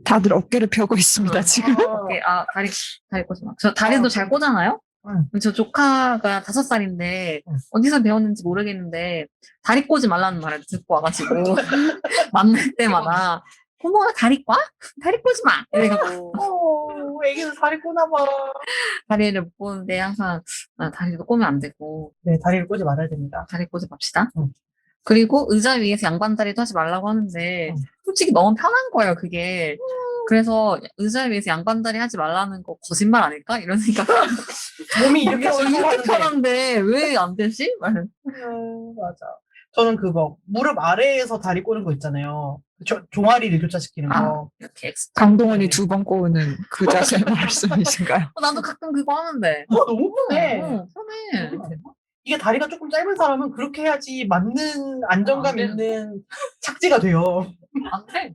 다들 어깨를 펴고 있습니다, 지금. 어깨, 다리 꽂지 마. 저 다리도 잘 꽂아놔요? 응. 저 조카가 5살인데, 응. 어디서 배웠는지 모르겠는데, 다리 꽂지 말라는 말을 듣고 와가지고, 만날 때마다, 고모가 다리 꽈? 다리 꽂지 마! 이래가지고, 애기는 다리 꼬나봐. 다리를 못 꽂는데 항상, 다리도 꼬면 안 되고, 네, 다리를 꼬지 말아야 됩니다. 다리 꽂지 맙시다. 응. 그리고 의자 위에서 양반다리도 하지 말라고 하는데, 응. 솔직히 너무 편한 거예요, 그게. 그래서 의자 위에서 양반다리 하지 말라는 거 거짓말 아닐까? 이런 생각. 몸이 이렇게 이렇게 얼마나 편한데 왜 안 되지? 맞아. 저는 그거, 무릎 아래에서 다리 꼬는 거 있잖아요. 종아리를 교차시키는 거. 이렇게 엑스. 강동원이 2번 꼬는 그 자세 말씀이신가요? 나도 가끔 그거 하는데. 너무 편해. 편해. 이게 다리가 조금 짧은 사람은 그렇게 해야지 맞는 안정감 안 되는데. 있는 착지가 돼요. 안 돼.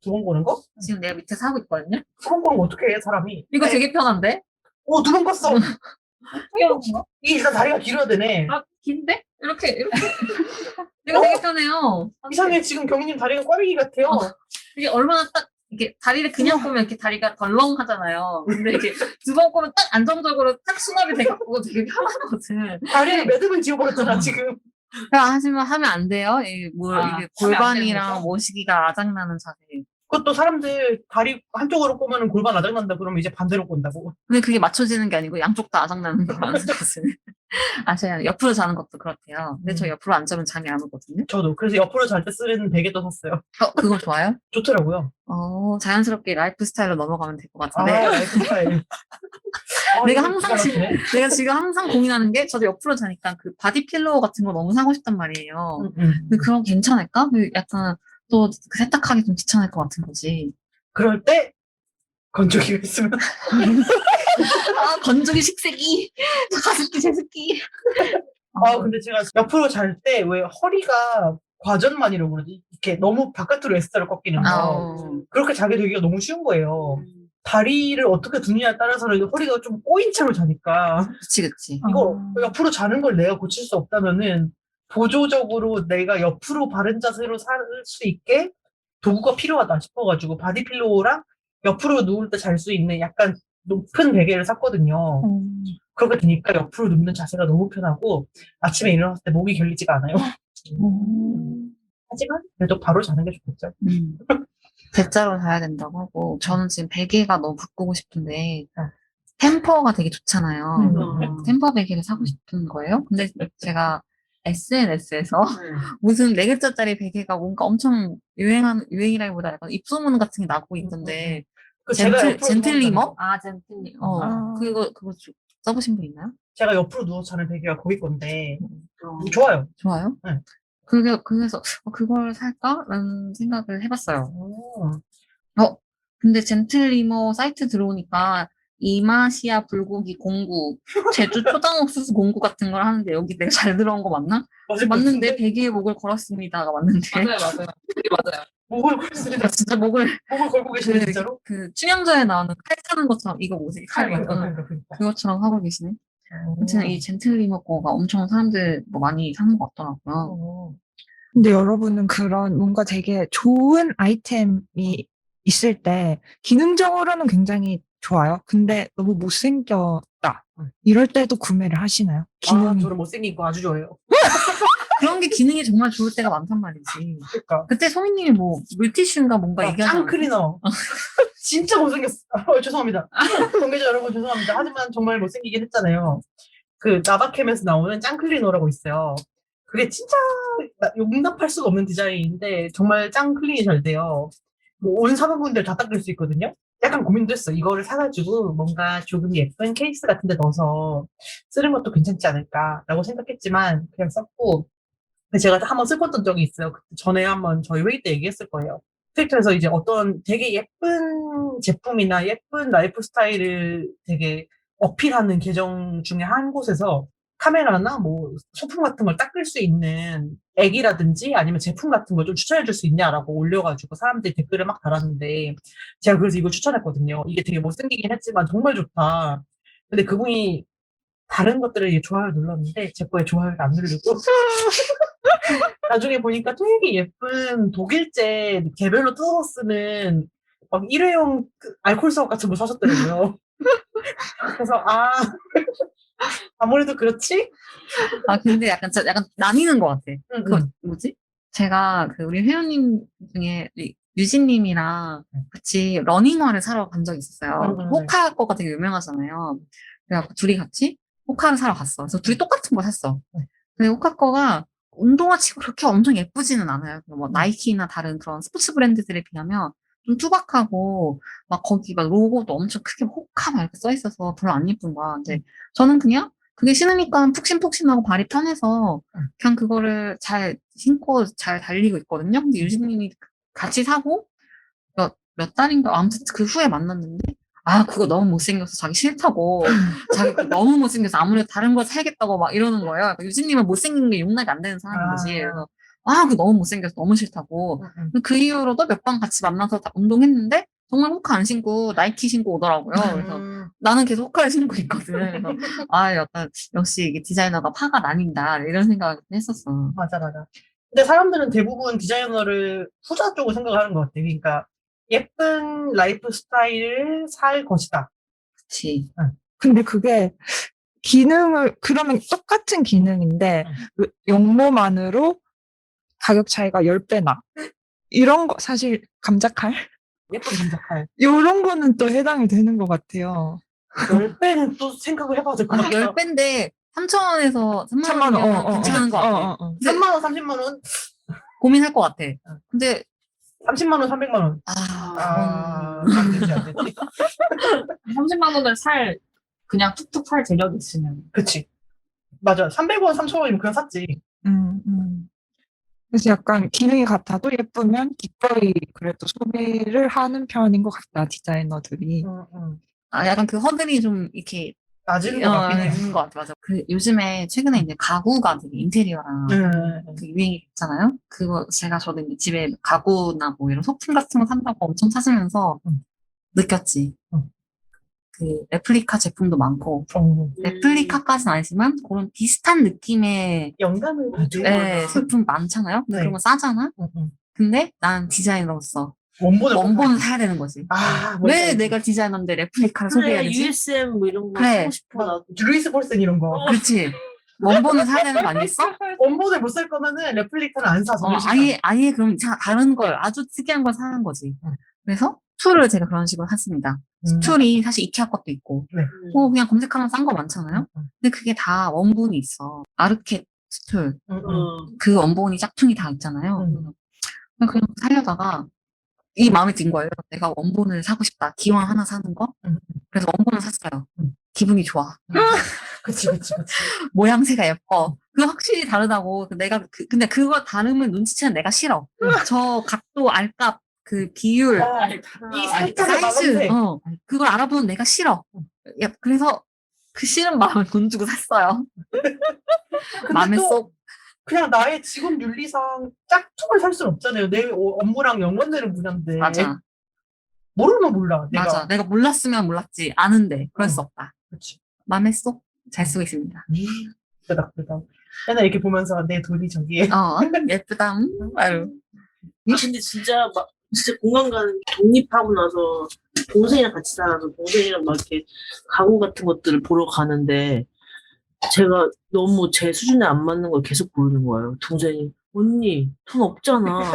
2번 꼬는 거? 지금 내가 밑에서 하고 있거든요. 2번 꼬는 거 어떻게 해, 사람이? 이거 되게 편한데? 2번 껐어. 귀여운가? 이게 일단 다리가 길어야 되네. 긴데? 이렇게. 이거 되게 편해요. 이상해, 지금 경희님 다리가 꽈배기 같아요. 이게 얼마나 딱, 이게 다리를 그냥 꼬면 이렇게 다리가 덜렁 하잖아요. 근데 이렇게 2번 꼬면 딱 안정적으로 딱 수납이 돼갖고 되게 편하거든. 다리에 매듭을 지어버렸잖아, 지금. 하지만 하면 안 돼요. 이게 아, 이게 하면 안 되는 골반이랑 거죠? 모시기가 아작나는 자세. 그것도 사람들 다리 한쪽으로 꼬면 골반 아작난다 그러면 이제 반대로 꼰다고. 근데 그게 맞춰지는 게 아니고 양쪽 다 아작나는 거라는 것은. 제가 옆으로 자는 것도 그렇대요. 근데 저 옆으로 앉으면 잠이 안 오거든요. 저도. 그래서 옆으로 잘 때 쓰는 베개도 샀어요. 그거 좋아요? 좋더라고요. 자연스럽게 라이프 스타일로 넘어가면 될 것 아, 같은데. 라이프 스타일. 내가 이거 항상 기가 막히네. 내가 지금 항상 고민하는 게 저도 옆으로 자니까 그 바디 필로우 같은 거 너무 사고 싶단 말이에요. 근데 그럼 괜찮을까? 약간 또 그 세탁하기 좀 귀찮을 것 같은 거지. 그럴 때 건조기가 있으면 건조기 식세기, 가습기 제습기. 근데 제가 옆으로 잘 때 왜 허리가 과전만이라고 그러지? 이렇게 너무 바깥으로 S자로 꺾이는 거. 그렇게 자게 되기가 너무 쉬운 거예요. 다리를 어떻게 두느냐에 따라서는 허리가 좀 꼬인 채로 자니까. 그치. 이거 옆으로 자는 걸 내가 고칠 수 없다면은 보조적으로 내가 옆으로 바른 자세로 살 수 있게 도구가 필요하다 싶어가지고 바디필로우랑 옆으로 누울 때 잘 수 있는 약간 높은 베개를 샀거든요. 그렇게 되니까 옆으로 눕는 자세가 너무 편하고 아침에 일어났을 때 목이 결리지가 않아요. 하지만 그래도 바로 자는 게 좋겠죠. 대자로 자야 된다고 하고 저는 지금 베개가 너무 바꾸고 싶은데 템퍼가 되게 좋잖아요. 템퍼 베개를 사고 싶은 거예요. 근데 제가 SNS에서 무슨 4글자짜리 베개가 뭔가 엄청 유행이라기보다 약간 입소문 같은 게 나고 있던데 젠틀리머? 젠틀리머. 그거 써보신 분 있나요? 제가 옆으로 누워서 자는 베개가 거기 건데 좋아요. 좋아요? 네. 그래서 그걸 살까라는 생각을 해봤어요. 근데 젠틀리머 사이트 들어오니까 이마시아 불고기 공구, 제주 초당 옥수수 공구 같은 걸 하는데 여기 내가 잘 들어온 거 맞나? 맞는데 베개에 목을 걸었습니다가 맞는데. 맞아요. 그게 맞아요. 목을 걸습니다. 진짜 목을 걸고 계시네 진짜로? 그 춘향전에 나오는 칼 차는 것처럼 이거 뭐지? 칼 그러니까. 그것처럼 하고 계시네. 아무튼 이 젠틀리머 거가 엄청 사람들 많이 사는 것 같더라고요. 근데 여러분은 그런 뭔가 되게 좋은 아이템이 있을 때 기능적으로는 굉장히 좋아요. 근데 너무 못생겼다. 이럴 때도 구매를 하시나요? 저는 못생긴 거 아주 좋아해요. 그런 게 기능이 정말 좋을 때가 많단 말이지. 그러니까. 그때 소희님이 뭐 물티슈인가 뭔가 얘기하지 짱 클리너. 진짜 못생겼어. 죄송합니다. 관계자 여러분 죄송합니다. 하지만 정말 못생기긴 했잖아요. 그 나바캠에서 나오는 짱 클리너라고 있어요. 그게 진짜 용납할 수가 없는 디자인인데 정말 짱 클린이 잘 돼요. 뭐 온 사무분들 다 닦을 수 있거든요. 약간 고민도 했어. 이거를 사가지고 뭔가 조금 예쁜 케이스 같은 데 넣어서 쓰는 것도 괜찮지 않을까라고 생각했지만 그냥 썼고 근데 제가 한번 슬펐던 적이 있어요. 그때 전에 한번 저희 회의 때 얘기했을 거예요. 트위터에서 이제 어떤 되게 예쁜 제품이나 예쁜 라이프 스타일을 되게 어필하는 계정 중에 한 곳에서 카메라나 뭐 소품 같은 걸 닦을 수 있는 액이라든지 아니면 제품 같은 걸 좀 추천해 줄 수 있냐라고 올려가지고 사람들이 댓글을 막 달았는데 제가 그래서 이걸 추천했거든요. 이게 되게 못생기긴 했지만 정말 좋다. 근데 그분이 다른 것들을 이제 좋아요 눌렀는데 제 거에 좋아요를 안 누르고 나중에 보니까 되게 예쁜 독일제 개별로 뜯어서 쓰는 막 일회용 알코올 수업 같은 거 사셨더라고요. 그래서 아무래도 그렇지? 아, 근데 약간, 약간 나뉘는 것 같아. 응, 그, 응. 뭐지? 제가 그 우리 회원님 중에 유진님이랑 같이 러닝화를 사러 간 적이 있었어요. 응. 호카 거가 되게 유명하잖아요. 그래갖고 둘이 같이 호카를 사러 갔어. 그래서 둘이 똑같은 걸 샀어. 근데 호카 거가 운동화 치고 그렇게 엄청 예쁘지는 않아요. 뭐 나이키나 다른 그런 스포츠 브랜드들에 비하면 좀 투박하고 막 거기 막 로고도 엄청 크게 호카 막 이렇게 써 있어서 별로 안 예쁜 거야. 근데 저는 그냥 그게 신으니까 푹신푹신하고 발이 편해서 그냥 그거를 잘 신고 잘 달리고 있거든요. 근데 유진님이 같이 사고 몇 달인가 아무튼 그 후에 만났는데 그거 너무 못생겨서 자기 싫다고 자기 그거 너무 못생겨서 아무래도 다른 걸 사야겠다고 막 이러는 거예요. 그러니까 유진님은 못생긴 게 용납이 안 되는 사람인 거지. 그래서 그거 너무 못생겨서 너무 싫다고. 그 이후로도 몇 번 같이 만나서 다 운동했는데 정말 호카 안 신고 나이키 신고 오더라고요. 그래서 나는 계속 호카를 신고 있거든. 그래서 약간 역시 이게 디자이너가 파가 나뉜다 이런 생각을 했었어. 맞아. 근데 사람들은 대부분 디자이너를 후자 쪽으로 생각하는 것 같아. 그러니까 예쁜 라이프 스타일을 살 것이다. 그치. 근데 그게 그러면 똑같은 기능인데, 그 용모만으로 가격 차이가 10배나. 이런 거, 사실, 감자칼? 예쁜 감자칼. 이런 거는 또 해당이 되는 것 같아요. 10배는 또 생각을 해봐야 될 것 같아. 10배인데 3,000원에서 3만 3만 원, 원이면 괜찮은 것 같아. 3만 원, 30만 원, 고민할 것 같아. 근데 30만 원, 300만 원. 안 되지. 30만 원을 그냥 툭툭 살 재력이 있으면. 그치. 맞아. 300원, 3,000원이면 그냥 샀지. 그래서 약간 기능이 같아도 예쁘면 기꺼이 그래도 소비를 하는 편인 것 같다, 디자이너들이. 약간 그 허들이 좀 이렇게 낮은 것 같긴 해. 있는 것 같아. 맞아. 요즘에 최근에 이제 가구가 되게 인테리어랑 그 유행이 있잖아요. 저도 이제 집에 가구나 뭐 이런 소품 같은 거 산다고 엄청 찾으면서 느꼈지. 그 레플리카 제품도 많고 레플리카까지는 아니지만 그런 비슷한 느낌의 영감을 받은 제품 많잖아요. 근데 네. 그런 거 싸잖아. 근데 난 디자이너로서 원본을 사야 되는 거지. 왜 내가 디자이너인데 레플리카를 소비해야 되지? USM 뭐 이런 거 그래. 사고 싶어 나도. 루이스 폴슨 이런 거. 그렇지. 원본을 사야 되는 거 아니겠어? 원본을 못 살 거면은 레플리카는 안 사서. 아예 그럼 다른 걸 아주 특이한 걸 사는 거지. 그래서 스툴을 제가 그런 식으로 샀습니다. 스툴이 사실 이케아 것도 있고, 네. 그냥 검색하면 싼 거 많잖아요. 근데 그게 다 원본이 있어. 아르켓 스툴 그 원본이 짝퉁이 다 있잖아요. 그냥 살려다가 이 마음에 든 거예요. 내가 원본을 사고 싶다. 기왕 하나 사는 거. 그래서 원본을 샀어요. 기분이 좋아. 그치. 모양새가 예뻐. 그거 확실히 다르다고. 근데 그거 다름을 눈치채는 내가 싫어. 저 각도, 알값, 그 비율, 이 살짝의 사이즈, 마감색. 그걸 알아보는 내가 싫어. 그래서 그 싫은 마음을 돈 주고 샀어요. 마음에 쏙. 그냥 나의 직업 윤리상 짝퉁을 살 수는 없잖아요. 내 업무랑 연관되는 분야인데. 맞아. 모르면 몰라. 맞아. 내가 몰랐으면 몰랐지. 아는데. 그럴 수 없다. 그치. 마음에 쏙 잘 쓰고 있습니다. 그다. 맨날 이렇게 보면서 내 돈이 저기에. 예쁘다. 아유. 근데 진짜 공감 가는 게 독립하고 나서 동생이랑 같이 살아서 동생이랑 막 이렇게 가구 같은 것들을 보러 가는데 제가 너무 제 수준에 안 맞는 걸 계속 고르는 거예요. 동생이 언니 돈 없잖아.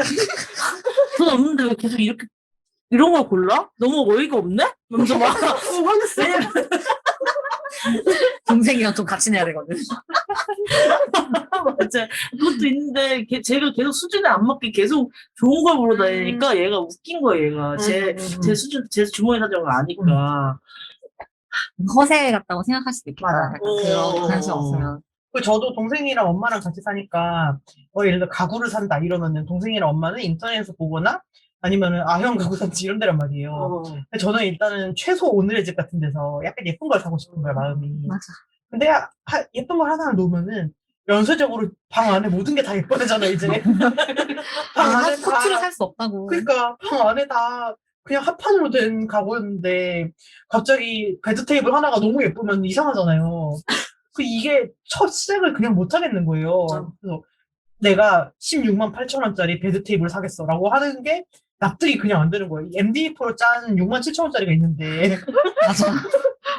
돈 없는데 왜 계속 이런 걸 골라? 너무 어이가 없네? 이러면서 막 화냈어. 동생이랑 좀 같이 내야 되거든. 맞아. 그것도 있는데 제가 계속 수준에 안 맞게 계속 좋은 걸 보러 다니니까 얘가 웃긴 거예요. 얘가 제 수준 제 주머니 사정가 아니까. 허세 같다고 생각할 수도 있겠다. 맞아. 약간 그런 관심 없으면. 그 저도 동생이랑 엄마랑 같이 사니까 예를 들어 가구를 산다 이러면은 동생이랑 엄마는 인터넷에서 보거나 아니면은 형 가구 산지 이런 데란 말이에요. 근데 저는 일단은 최소 오늘의 집 같은 데서 약간 예쁜 걸 사고 싶은 거야 마음이. 맞아. 근데 예쁜 걸 하나 놓으면은 연쇄적으로 방 안에 모든 게 다 예뻐지잖아 이제. 방 안에 코트를 다 살 수 없다고. 그러니까 방 안에 다 그냥 합판으로 된 가구였는데 갑자기 베드 테이블 하나가 너무 예쁘면 이상하잖아요. 이게 첫 시작을 그냥 못 하겠는 거예요. 그래서 내가 16만 8천 원짜리 베드 테이블 사겠어라고 하는 게 납득이 그냥 안 되는 거예요. MD4로 짠 6만 7천 원짜리가 있는데 맞아.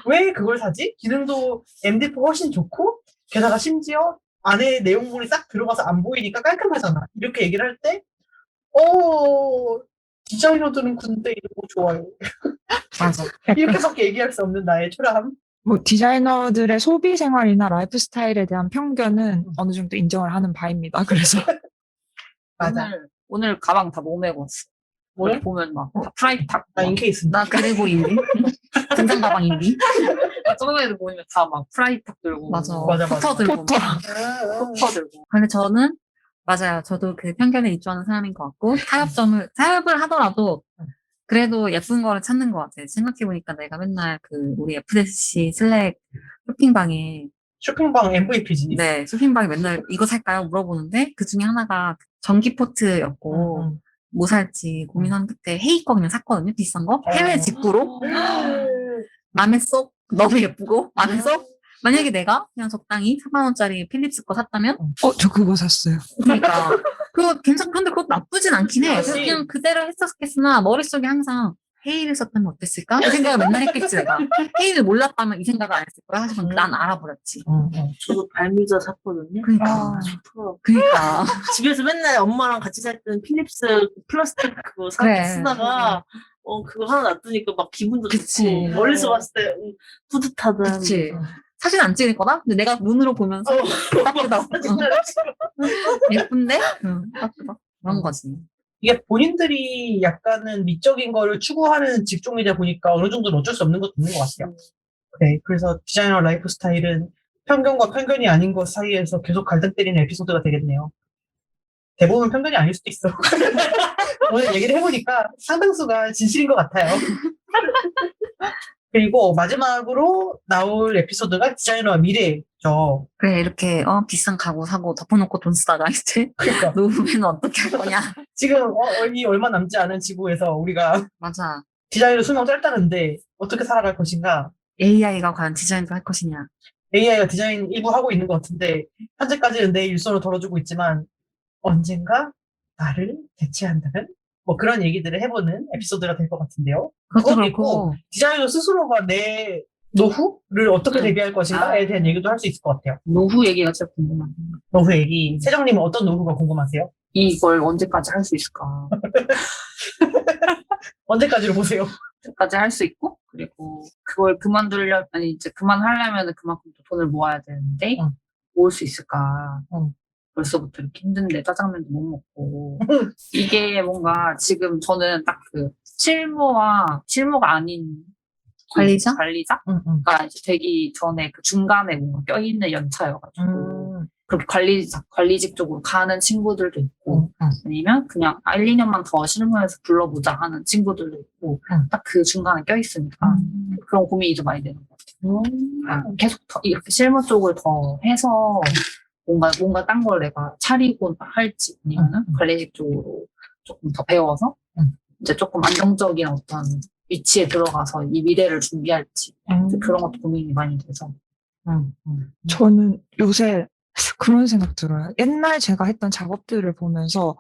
왜 그걸 사지? 기능도 MD4 훨씬 좋고 게다가 심지어 안에 내용물이 싹 들어가서 안 보이니까 깔끔하잖아. 이렇게 얘기를 할 때 디자이너들은 근데 이런 거 좋아요. 맞아. 이렇게밖에 얘기할 수 없는 나의 초라함. 뭐 디자이너들의 소비 생활이나 라이프 스타일에 대한 편견은 어느 정도 인정을 하는 바입니다. 그래서 맞아. 오늘 가방 다 뭐 메고 왔어. 뭐래? 오늘 보면 막 다 프라이탁. 나 인케이스. 나 그리고 인디. 등산 가방 인디. 저번에도 보면 다 막 프라이탁 들고. 맞아. 맞아. 포터 들고. 포터. 포터 들고. 근데 저는 맞아요. 저도 그 편견에 입주하는 사람인 것 같고 타협을 하더라도 그래도 예쁜 거를 찾는 것 같아요. 생각해보니까 내가 맨날 우리 FDC 슬랙 쇼핑방에 쇼핑방 MVP지. 네, 쇼핑방에 맨날 이거 살까요? 물어보는데 그 중에 하나가 전기 포트였고 뭐 살지 고민하는 끝에 헤이 거 그냥 샀거든요. 비싼 거. 해외 직구로. 마음에 쏙 너무 예쁘고 마음에 쏙. 만약에 내가 그냥 적당히 4만 원짜리 필립스 거 샀다면 저 그거 샀어요. 그러니까 그거 괜찮던데 그것도 나쁘진 않긴 해. 그래서 그치. 그냥 그대로 했었겠으나 머릿속에 항상 헤이를 썼다면 어땠을까? 이 생각을 맨날 했겠지 내가. 헤이를 몰랐다면 이 생각을 안 했을 거야. 하지만 난 알아버렸지. 저도 발미자 샀거든요. 그러니까. 좋더라고요. 그러니까. 집에서 맨날 엄마랑 같이 살 때는 필립스 플라스틱 그거 그래. 쓰다가 그거 하나 놔두니까 막 기분도 그치. 좋고 멀리서 봤을 때 뿌듯하다. 그치. 사진 안 찍을 거다? 근데 내가 눈으로 보면서 예쁘다. 예쁜데? 예쁘다. 그런 거지. 이게 본인들이 약간은 미적인 거를 추구하는 직종이다 보니까 어느 정도는 어쩔 수 없는 것도 있는 것 같아요. 네, 그래서 디자이너 라이프 스타일은 편견과 편견이 아닌 것 사이에서 계속 갈등때리는 에피소드가 되겠네요. 대부분 편견이 아닐 수도 있어. 오늘 얘기를 해보니까 상당수가 진실인 것 같아요. 그리고 마지막으로 나올 에피소드가 디자이너와 미래죠. 그래, 이렇게, 비싼 가구 사고 덮어놓고 돈 쓰다가 이제 그러니까 노후에는 어떻게 할 거냐. 지금 이 얼마 남지 않은 지구에서 우리가 맞아. 디자이너 수명 짧다는데 어떻게 살아갈 것인가? AI가 과연 디자인도 할 것이냐. AI가 디자인 일부 하고 있는 것 같은데 현재까지는 내 일손을 덜어주고 있지만 언젠가 나를 대체한다면 뭐 그런 얘기들을 해보는 에피소드가 될 것 같은데요. 그것도 그것도 그렇고, 있고 디자이너 스스로가 내 노후를 어떻게 대비할 것인가에 대한 얘기도 할 수 있을 것 같아요. 노후 얘기가 진짜 궁금하네. 노후 얘기. 세정님은 어떤 노후가 궁금하세요? 이걸 언제까지 할 수 있을까? 언제까지로 보세요? 언제까지 할 수 있고, 그리고 그걸 이제 그만하려면 그만큼 또 돈을 모아야 되는데, 모을 수 있을까? 벌써부터 이렇게 힘든데 짜장면도 못 먹고. 이게 뭔가 지금 저는 딱 실무가 아닌 관리자? 관리자가 이제 되기 전에 그 중간에 뭔가 껴있는 연차여가지고. 그렇게 관리직 쪽으로 가는 친구들도 있고, 아니면 그냥 1, 2년만 더 실무에서 불러보자 하는 친구들도 있고, 딱 그 중간에 껴있으니까, 그런 고민이 좀 많이 되는 것 같아요. 계속 이렇게 실무 쪽을 더 해서, 뭔가 딴 걸 내가 차리고 할지, 아니면은 관리직 쪽으로 조금 더 배워서, 이제 조금 안정적인 어떤 위치에 들어가서 이 미래를 준비할지, 그런 것도 고민이 많이 돼서. 저는 요새 그런 생각 들어요. 옛날 제가 했던 작업들을 보면서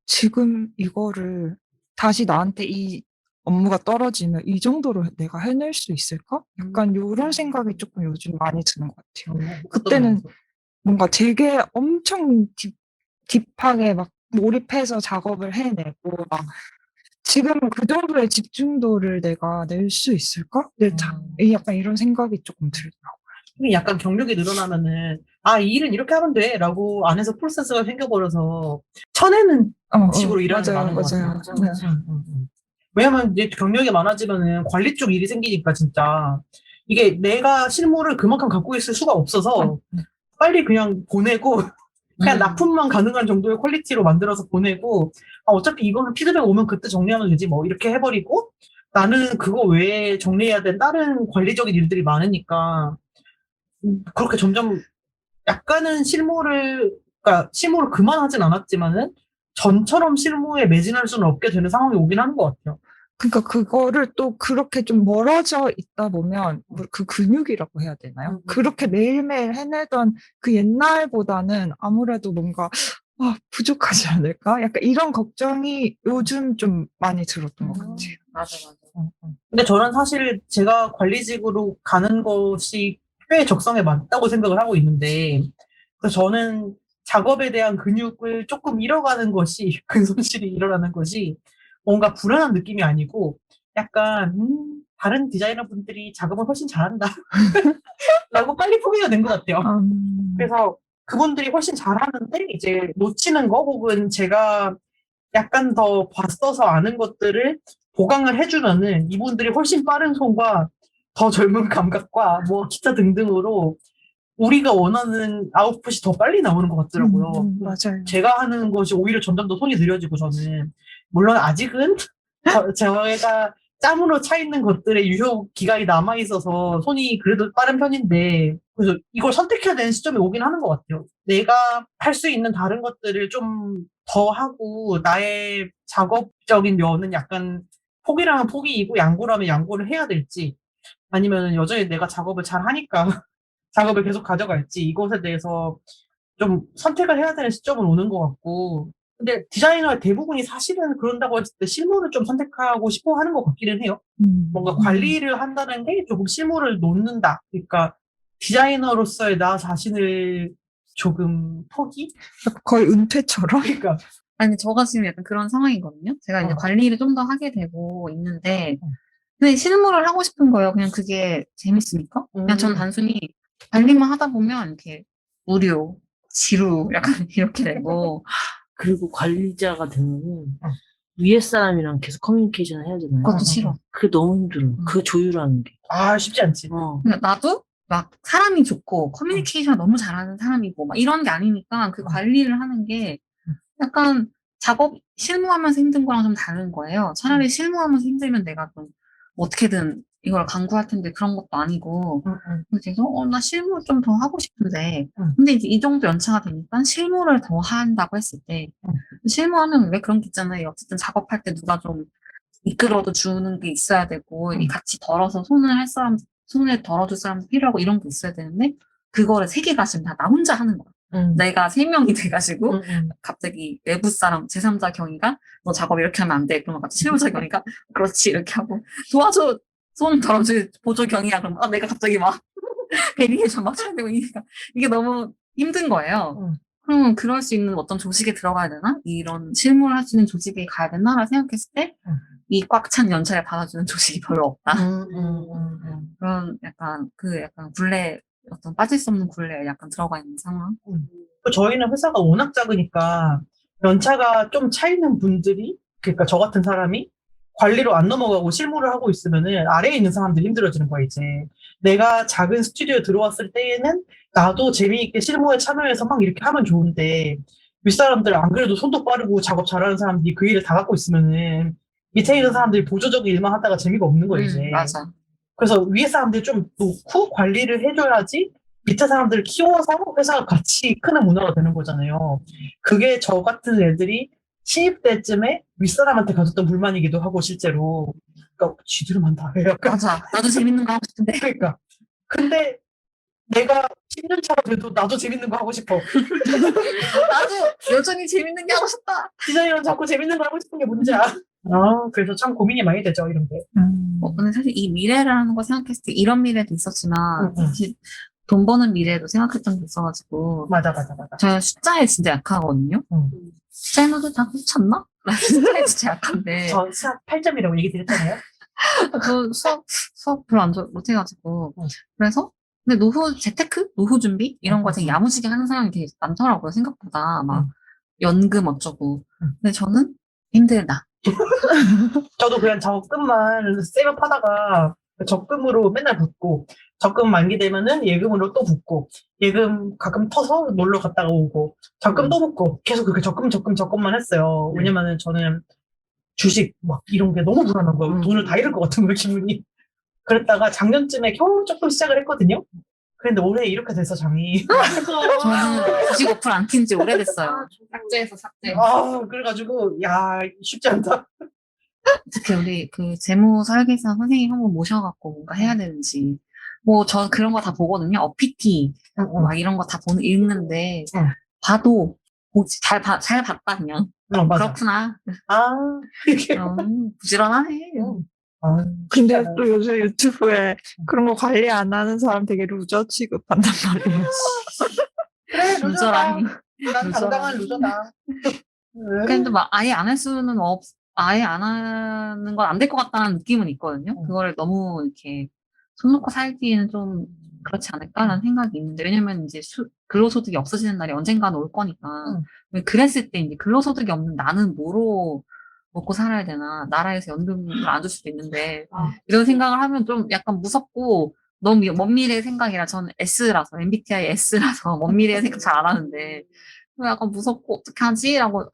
지금 이거를 다시 나한테 이 업무가 떨어지면 이 정도로 내가 해낼 수 있을까? 약간 이런 생각이 조금 요즘 많이 드는 것 같아요. 그때는 뭔가 되게 엄청 딥하게 막 몰입해서 작업을 해내고 막 지금 그 정도의 집중도를 내가 낼 수 있을까? 약간 이런 생각이 조금 들더라고요. 약간 경력이 늘어나면은 이 일은 이렇게 하면 돼 라고 안에서 프로세스가 생겨버려서 쳐내는 식으로 일하는 게 많은 것 같아요. 네. 왜냐면 이제 경력이 많아지면은 관리 쪽 일이 생기니까 진짜 이게 내가 실무를 그만큼 갖고 있을 수가 없어서 빨리 그냥 보내고 그냥 납품만 가능한 정도의 퀄리티로 만들어서 보내고 어차피 이거는 피드백 오면 그때 정리하면 되지 뭐 이렇게 해버리고 나는 그거 외에 정리해야 된 다른 관리적인 일들이 많으니까 그렇게 점점 약간은 그러니까 실무를 그만하진 않았지만은 전처럼 실무에 매진할 수는 없게 되는 상황이 오긴 하는 것 같아요. 그러니까 그거를 또 그렇게 좀 멀어져 있다 보면 그 근육이라고 해야 되나요? 그렇게 매일매일 해내던 그 옛날보다는 아무래도 뭔가 부족하지 않을까? 약간 이런 걱정이 요즘 좀 많이 들었던 것 같아요. 맞아. 근데 저는 사실 제가 관리직으로 가는 것이 꽤 적성에 맞다고 생각을 하고 있는데 그래서 저는 작업에 대한 근육을 조금 잃어가는 것이 근손실이 일어나는 것이 뭔가 불안한 느낌이 아니고 약간 다른 디자이너 분들이 작업을 훨씬 잘한다 라고 빨리 포기가 된 것 같아요. 그래서 그분들이 훨씬 잘하는데 이제 놓치는 거 혹은 제가 약간 더 봤어서 아는 것들을 보강을 해주면은 이분들이 훨씬 빠른 손과 더 젊은 감각과 뭐 기타 등등으로 우리가 원하는 아웃풋이 더 빨리 나오는 것 같더라고요. 맞아요. 제가 하는 것이 오히려 점점 더 손이 느려지고 저는 물론 아직은 제가 짬으로 차 있는 것들의 유효 기간이 남아 있어서 손이 그래도 빠른 편인데 그래서 이걸 선택해야 되는 시점이 오긴 하는 것 같아요. 내가 할 수 있는 다른 것들을 좀 더 하고 나의 작업적인 면은 약간 포기라면 포기이고 양보라면 양보를 해야 될지 아니면 여전히 내가 작업을 잘 하니까 작업을 계속 가져갈지 이것에 대해서 좀 선택을 해야 되는 시점은 오는 것 같고 근데 디자이너의 대부분이 사실은 그런다고 했을 때 실무를 좀 선택하고 싶어 하는 것 같기는 해요. 뭔가 관리를 한다는 게 조금 실무를 놓는다. 그러니까 디자이너로서의 나 자신을 조금 포기? 거의 은퇴처럼? 그러니까 아니, 저가 지금 약간 그런 상황이거든요. 제가 이제 관리를 좀 더 하게 되고 있는데, 근데 실무를 하고 싶은 거예요. 그냥 그게 재밌으니까? 그냥 전 단순히 관리만 하다 보면 이렇게 무료, 지루, 약간 이렇게 되고, 그리고 관리자가 되면은 위에 사람이랑 계속 커뮤니케이션을 해야 되나요? 그것도 싫어. 그게 너무 힘들어. 그 조율하는 게. 쉽지 않지. 그러니까 나도 막 사람이 좋고 커뮤니케이션 너무 잘하는 사람이고 막 이런 게 아니니까 그 관리를 하는 게 약간 작업 실무하면서 힘든 거랑 좀 다른 거예요. 차라리 실무하면서 힘들면 내가 좀 어떻게든 이걸 강구할 텐데 그런 것도 아니고 그래서 나 실무 좀 더 하고 싶은데 근데 이제 이 정도 연차가 되니까 실무를 더 한다고 했을 때 실무하면 왜 그런 게 있잖아요. 어쨌든 작업할 때 누가 좀 이끌어도 주는 게 있어야 되고 이 같이 덜어서 손을 덜어줄 사람도 필요하고 이런 게 있어야 되는데 그거를 세 개가 지금 다 나 혼자 하는 거야. 내가 3명이 돼가지고 갑자기 외부 사람 제3자 경위가 너 작업 이렇게 하면 안 돼. 그러면 갑자기 실무자 경위가 그렇지 이렇게 하고 도와줘 손 덜어줄 보조 경위야. 그럼 내가 갑자기 막 베리에이션 막 쳐야 되고 이게 너무 힘든 거예요. 그러면 그럴 수 있는 어떤 조직에 들어가야 되나? 이런 실무를 할 수 있는 조직에 가야 되나라 생각했을 때 이 꽉 찬 연차를 받아주는 조직이 별로 없다. 그런 약간 굴레 어떤 빠질 수 없는 굴레에 약간 들어가 있는 상황. 저희는 회사가 워낙 작으니까 연차가 좀 차 있는 분들이 그러니까 저 같은 사람이 관리로 안 넘어가고 실무를 하고 있으면은 아래에 있는 사람들이 힘들어지는 거야 이제. 내가 작은 스튜디오에 들어왔을 때에는 나도 재미있게 실무에 참여해서 막 이렇게 하면 좋은데 윗사람들 안 그래도 손도 빠르고 작업 잘하는 사람들이 그 일을 다 갖고 있으면은 밑에 있는 사람들이 보조적인 일만 하다가 재미가 없는 거야 이제. 맞아. 그래서 위에 사람들 좀 놓고 관리를 해줘야지 밑에 사람들을 키워서 회사가 같이 크는 문화가 되는 거잖아요. 그게 저 같은 애들이 신입 때쯤에 윗사람한테 가졌던 불만이기도 하고 실제로. 그러니까 쥐들만 다 해요. 맞아. 나도 재밌는 거 하고 싶은데. 그러니까. 근데 내가 10년 차가 돼도 나도 재밌는 거 하고 싶어. 나도 여전히 재밌는 게 하고 싶다. 디자이너는 자꾸 재밌는 거 하고 싶은 게 문제야. 그래서 참 고민이 많이 되죠, 이런 게. 근데 사실 이 미래라는 거 생각했을 때 이런 미래도 있었지만, 사실 돈 버는 미래도 생각했던 게 있어가지고, 맞아. 제가 숫자에 진짜 약하거든요? 숫자에 너도 다 그렇지 않나? 나 숫자에 진짜 약한데. 저 수학 8점이라고 얘기 드렸잖아요. 저 수업 별로 못해가지고. 그래서, 근데 재테크? 노후 준비? 이런 거 되게 야무지게 하는 사람이 되게 많더라고요, 생각보다. 막, 연금 어쩌고. 근데 저는 힘들다. 저도 그냥 적금만 셋업하다가 적금으로 맨날 붓고 적금 만기되면은 예금으로 또 붓고 예금 가끔 터서 놀러 갔다가 오고 적금 또 붓고 계속 그렇게 적금만 했어요. 왜냐면은 저는 주식 막 이런 게 너무 불안한 거예요. 돈을 다 잃을 것 같은 거예요, 기분이. 그랬다가 작년쯤에 겨우 조금 시작을 했거든요. 그런데 올해 이렇게 돼서 장이. 저는 주식 어플 안 킨 지 오래됐어요. 삭제해서 삭제. 그래가지고 야 쉽지 않다. 특히 우리 그 재무 설계사 선생님 한번 모셔갖고 뭔가 해야 되는지. 뭐, 저 그런 거 다 보거든요. 어피티, 막 이런 거 다 읽는데, 봐도, 잘 봤다, 그냥. 맞아. 그렇구나. 이게. 부지런하네. 근데 또 요새 유튜브에 그런 거 관리 안 하는 사람 되게 루저 취급한단 말이에요. 그래, 루저라니. 난 당당한 루저다. 근데 막 아예 안 할 수는 아예 안 하는 건 안 될 것 같다는 느낌은 있거든요. 그거를 너무 이렇게 손 놓고 살기에는 좀 그렇지 않을까라는 생각이 있는데, 왜냐면 이제 근로소득이 없어지는 날이 언젠가는 올 거니까. 그랬을 때 이제 근로소득이 없는 나는 뭐로 먹고 살아야 되나, 나라에서 연금을 안 줄 수도 있는데, 이런 생각을 하면 좀 약간 무섭고, 너무 먼 미래의 생각이라, 저는 S라서, MBTI S라서 먼 미래의 생각 잘 안 하는데, 약간 무섭고 어떻게 하지? 라고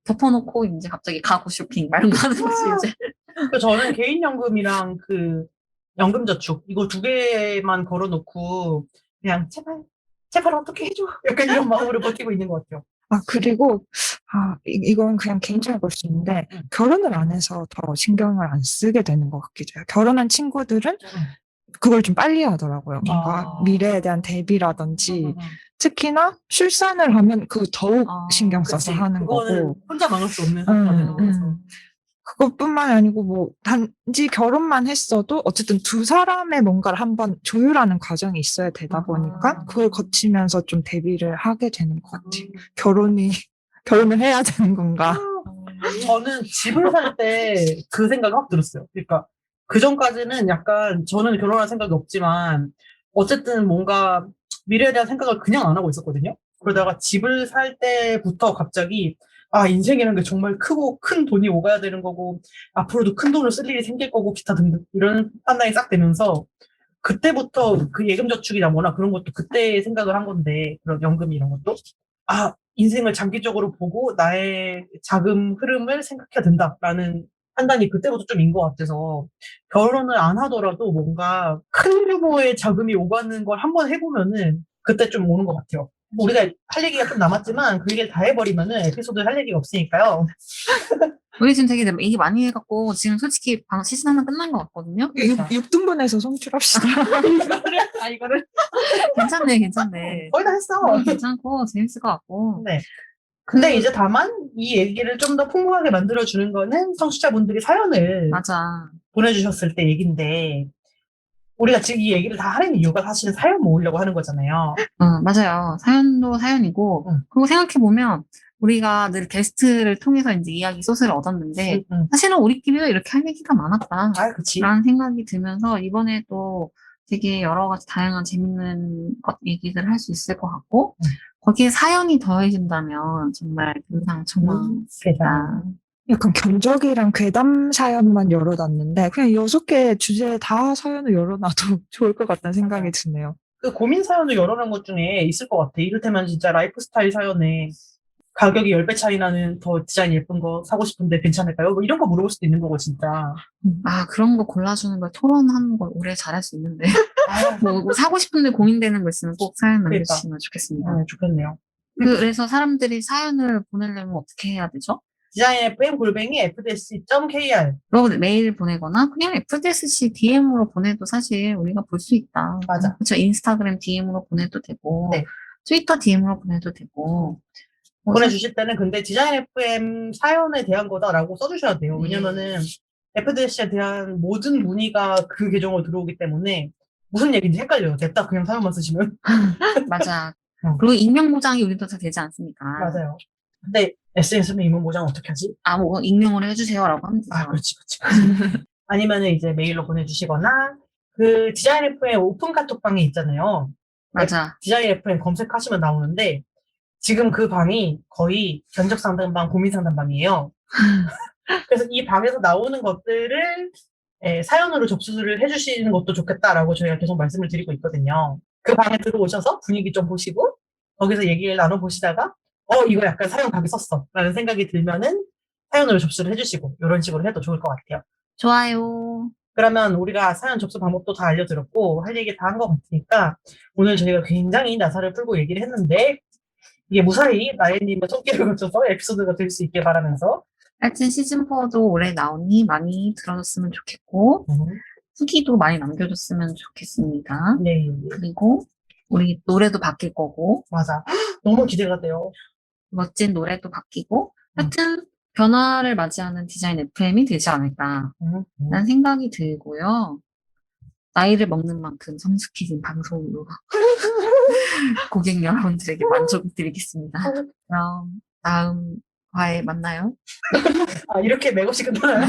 덮어놓고 이제 갑자기 가구 쇼핑 막 이런 거 하는 거지 이제. 저는 개인연금이랑 그 연금저축 이거 두 개만 걸어놓고 그냥 제발 어떻게 해줘 약간 이런 마음으로 버티고 있는 것 같아요. 그리고, 이건 그냥 개인적으로 볼 수 있는데, 결혼을 안 해서 더 신경을 안 쓰게 되는 것 같기도 해요. 결혼한 친구들은 그걸 좀 빨리 하더라고요. 뭔가 미래에 대한 대비라든지, 특히나 출산을 하면 그 더욱 신경 써서 하는 그거는 거고. 혼자 막을 수 없는 상황이라서. 그것뿐만 아니고 뭐 단지 결혼만 했어도 어쨌든 두 사람의 뭔가를 한번 조율하는 과정이 있어야 되다 보니까 그걸 거치면서 좀 대비를 하게 되는 것 같아요. 결혼을 해야 되는 건가? 저는 집을 살 때 그 생각이 확 들었어요. 그러니까 그 전까지는 약간 저는 결혼할 생각이 없지만 어쨌든 뭔가 미래에 대한 생각을 그냥 안 하고 있었거든요. 그러다가 집을 살 때부터 갑자기 인생이라는 게 정말 크고 큰 돈이 오가야 되는 거고 앞으로도 큰 돈을 쓸 일이 생길 거고 기타 등등 이런 판단이 싹 되면서 그때부터 그 예금저축이나 뭐나 그런 것도 그때 생각을 한 건데 그런 연금 이런 것도 인생을 장기적으로 보고 나의 자금 흐름을 생각해야 된다라는 판단이 그때부터 좀 인 것 같아서 결혼을 안 하더라도 뭔가 큰 규모의 자금이 오가는 걸 한번 해보면은 그때 좀 오는 것 같아요. 우리가 할 얘기가 좀 남았지만 그 얘기를 다 해버리면은 에피소드 할 얘기가 없으니까요. 우리 지금 되게 얘기 많이 해갖고 지금 솔직히 시즌 하나 끝난 것 같거든요. 6등분해서 송출합시다. 이거를 괜찮네. 거의 다 했어. 괜찮고 재밌을 것 같고. 네. 근데 이제 다만 이 얘기를 좀 더 풍부하게 만들어주는 거는 청취자분들이 사연을 맞아. 보내주셨을 때 얘기인데 우리가 지금 이 얘기를 다 하는 이유가 사실은 사연 모으려고 하는 거잖아요. 맞아요. 사연도 사연이고 그리고 생각해보면 우리가 늘 게스트를 통해서 이제 이야기 소스를 얻었는데 사실은 우리끼리도 이렇게 할 얘기가 많았다. 그치. 라는 생각이 들면서 이번에 또 되게 여러 가지 다양한 재밌는 얘기들을 할 수 있을 것 같고 거기에 사연이 더해진다면 정말 금상첨화다. 약간 견적이랑 괴담 사연만 열어놨는데 그냥 6개 주제 다 사연을 열어놔도 좋을 것 같다는 생각이 드네요. 그 고민 사연을 열어놓은 것 중에 있을 것 같아. 이를테면 진짜 라이프 스타일 사연에 가격이 10배 차이 나는 더 디자인 예쁜 거 사고 싶은데 괜찮을까요? 뭐 이런 거 물어볼 수도 있는 거고 진짜. 그런 거 골라주는 걸 토론하는 걸 오래 잘할 수 있는데 뭐 사고 싶은데 고민되는 거 있으면 꼭 사연 남겨주시면 좋겠습니다. 좋겠네요. 그래서 사람들이 사연을 보내려면 어떻게 해야 되죠? designfm@fdsc.kr 로 메일 보내거나 그냥 FDSC DM으로 보내도 사실 우리가 볼 수 있다. 맞아. 그렇죠. 인스타그램 DM으로 보내도 되고 네. 트위터 DM으로 보내도 되고 보내주실 때는 근데 디자인 FM 사연에 대한 거다라고 써주셔야 돼요. 왜냐면은 FDS에 대한 모든 문의가 그 계정으로 들어오기 때문에 무슨 얘기인지 헷갈려요. 냅다 그냥 사연만 쓰시면. 맞아. 어. 그리고 익명 보장이 우리도 다 되지 않습니까? 맞아요. 근데 SNS는 이문 보장 어떻게 하지? 뭐 익명으로 해주세요라고 하면 되죠. 아, 그렇지. 아니면은 이제 메일로 보내주시거나 그 디자인 FM 오픈 카톡방이 있잖아요. 맞아. 디자인 FM 검색하시면 나오는데 지금 그 방이 거의 견적 상담방, 고민 상담방이에요. 그래서 이 방에서 나오는 것들을 사연으로 접수를 해주시는 것도 좋겠다라고 저희가 계속 말씀을 드리고 있거든요. 그 방에 들어오셔서 분위기 좀 보시고 거기서 얘기를 나눠보시다가 이거 약간 사연 각이 썼어 라는 생각이 들면은 사연으로 접수를 해주시고 이런 식으로 해도 좋을 것 같아요. 좋아요. 그러면 우리가 사연 접수 방법도 다 알려드렸고 할 얘기 다 한 것 같으니까 오늘 저희가 굉장히 나사를 풀고 얘기를 했는데 이게 무사히 나혜님의 손길을 거쳐서 에피소드가 될 수 있게 바라면서 하여튼 시즌4도 올해 나오니 많이 들어줬으면 좋겠고 후기도 많이 남겨줬으면 좋겠습니다. 네, 그리고 우리 노래도 바뀔 거고 맞아. 너무 기대가 돼요. 멋진 노래도 바뀌고 하여튼 변화를 맞이하는 디자인 FM이 되지 않을까 라는 생각이 들고요. 나이를 먹는 만큼 성숙해진 방송으로 고객 여러분들에게 만족을 드리겠습니다. 그럼 다음 화에 만나요. 아, 이렇게 맥없이 끝나나요?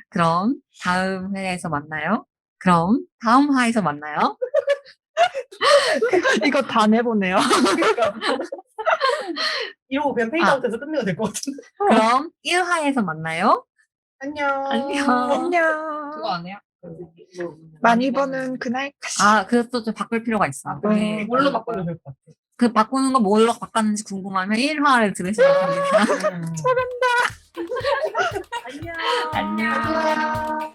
그럼 다음 회에서 만나요. 그럼 다음 화에서 만나요. 이거 다 내보내요. 그러니까. 이러고 그냥 페이드아웃해서 끝내야 될 것 같은데. 그럼 1화에서 만나요. 안녕. 안녕. 안녕. 그거 안 해요? 많이 버는 그날까지. 그것도 좀 바꿀 필요가 있어. 네. 뭘로 바꾸면 될 것 같아? 그 바꾸는 거 뭘로 바꿨는지 궁금하면 1화를 들으시면 됩니다. 잘한다. 안녕. 안녕.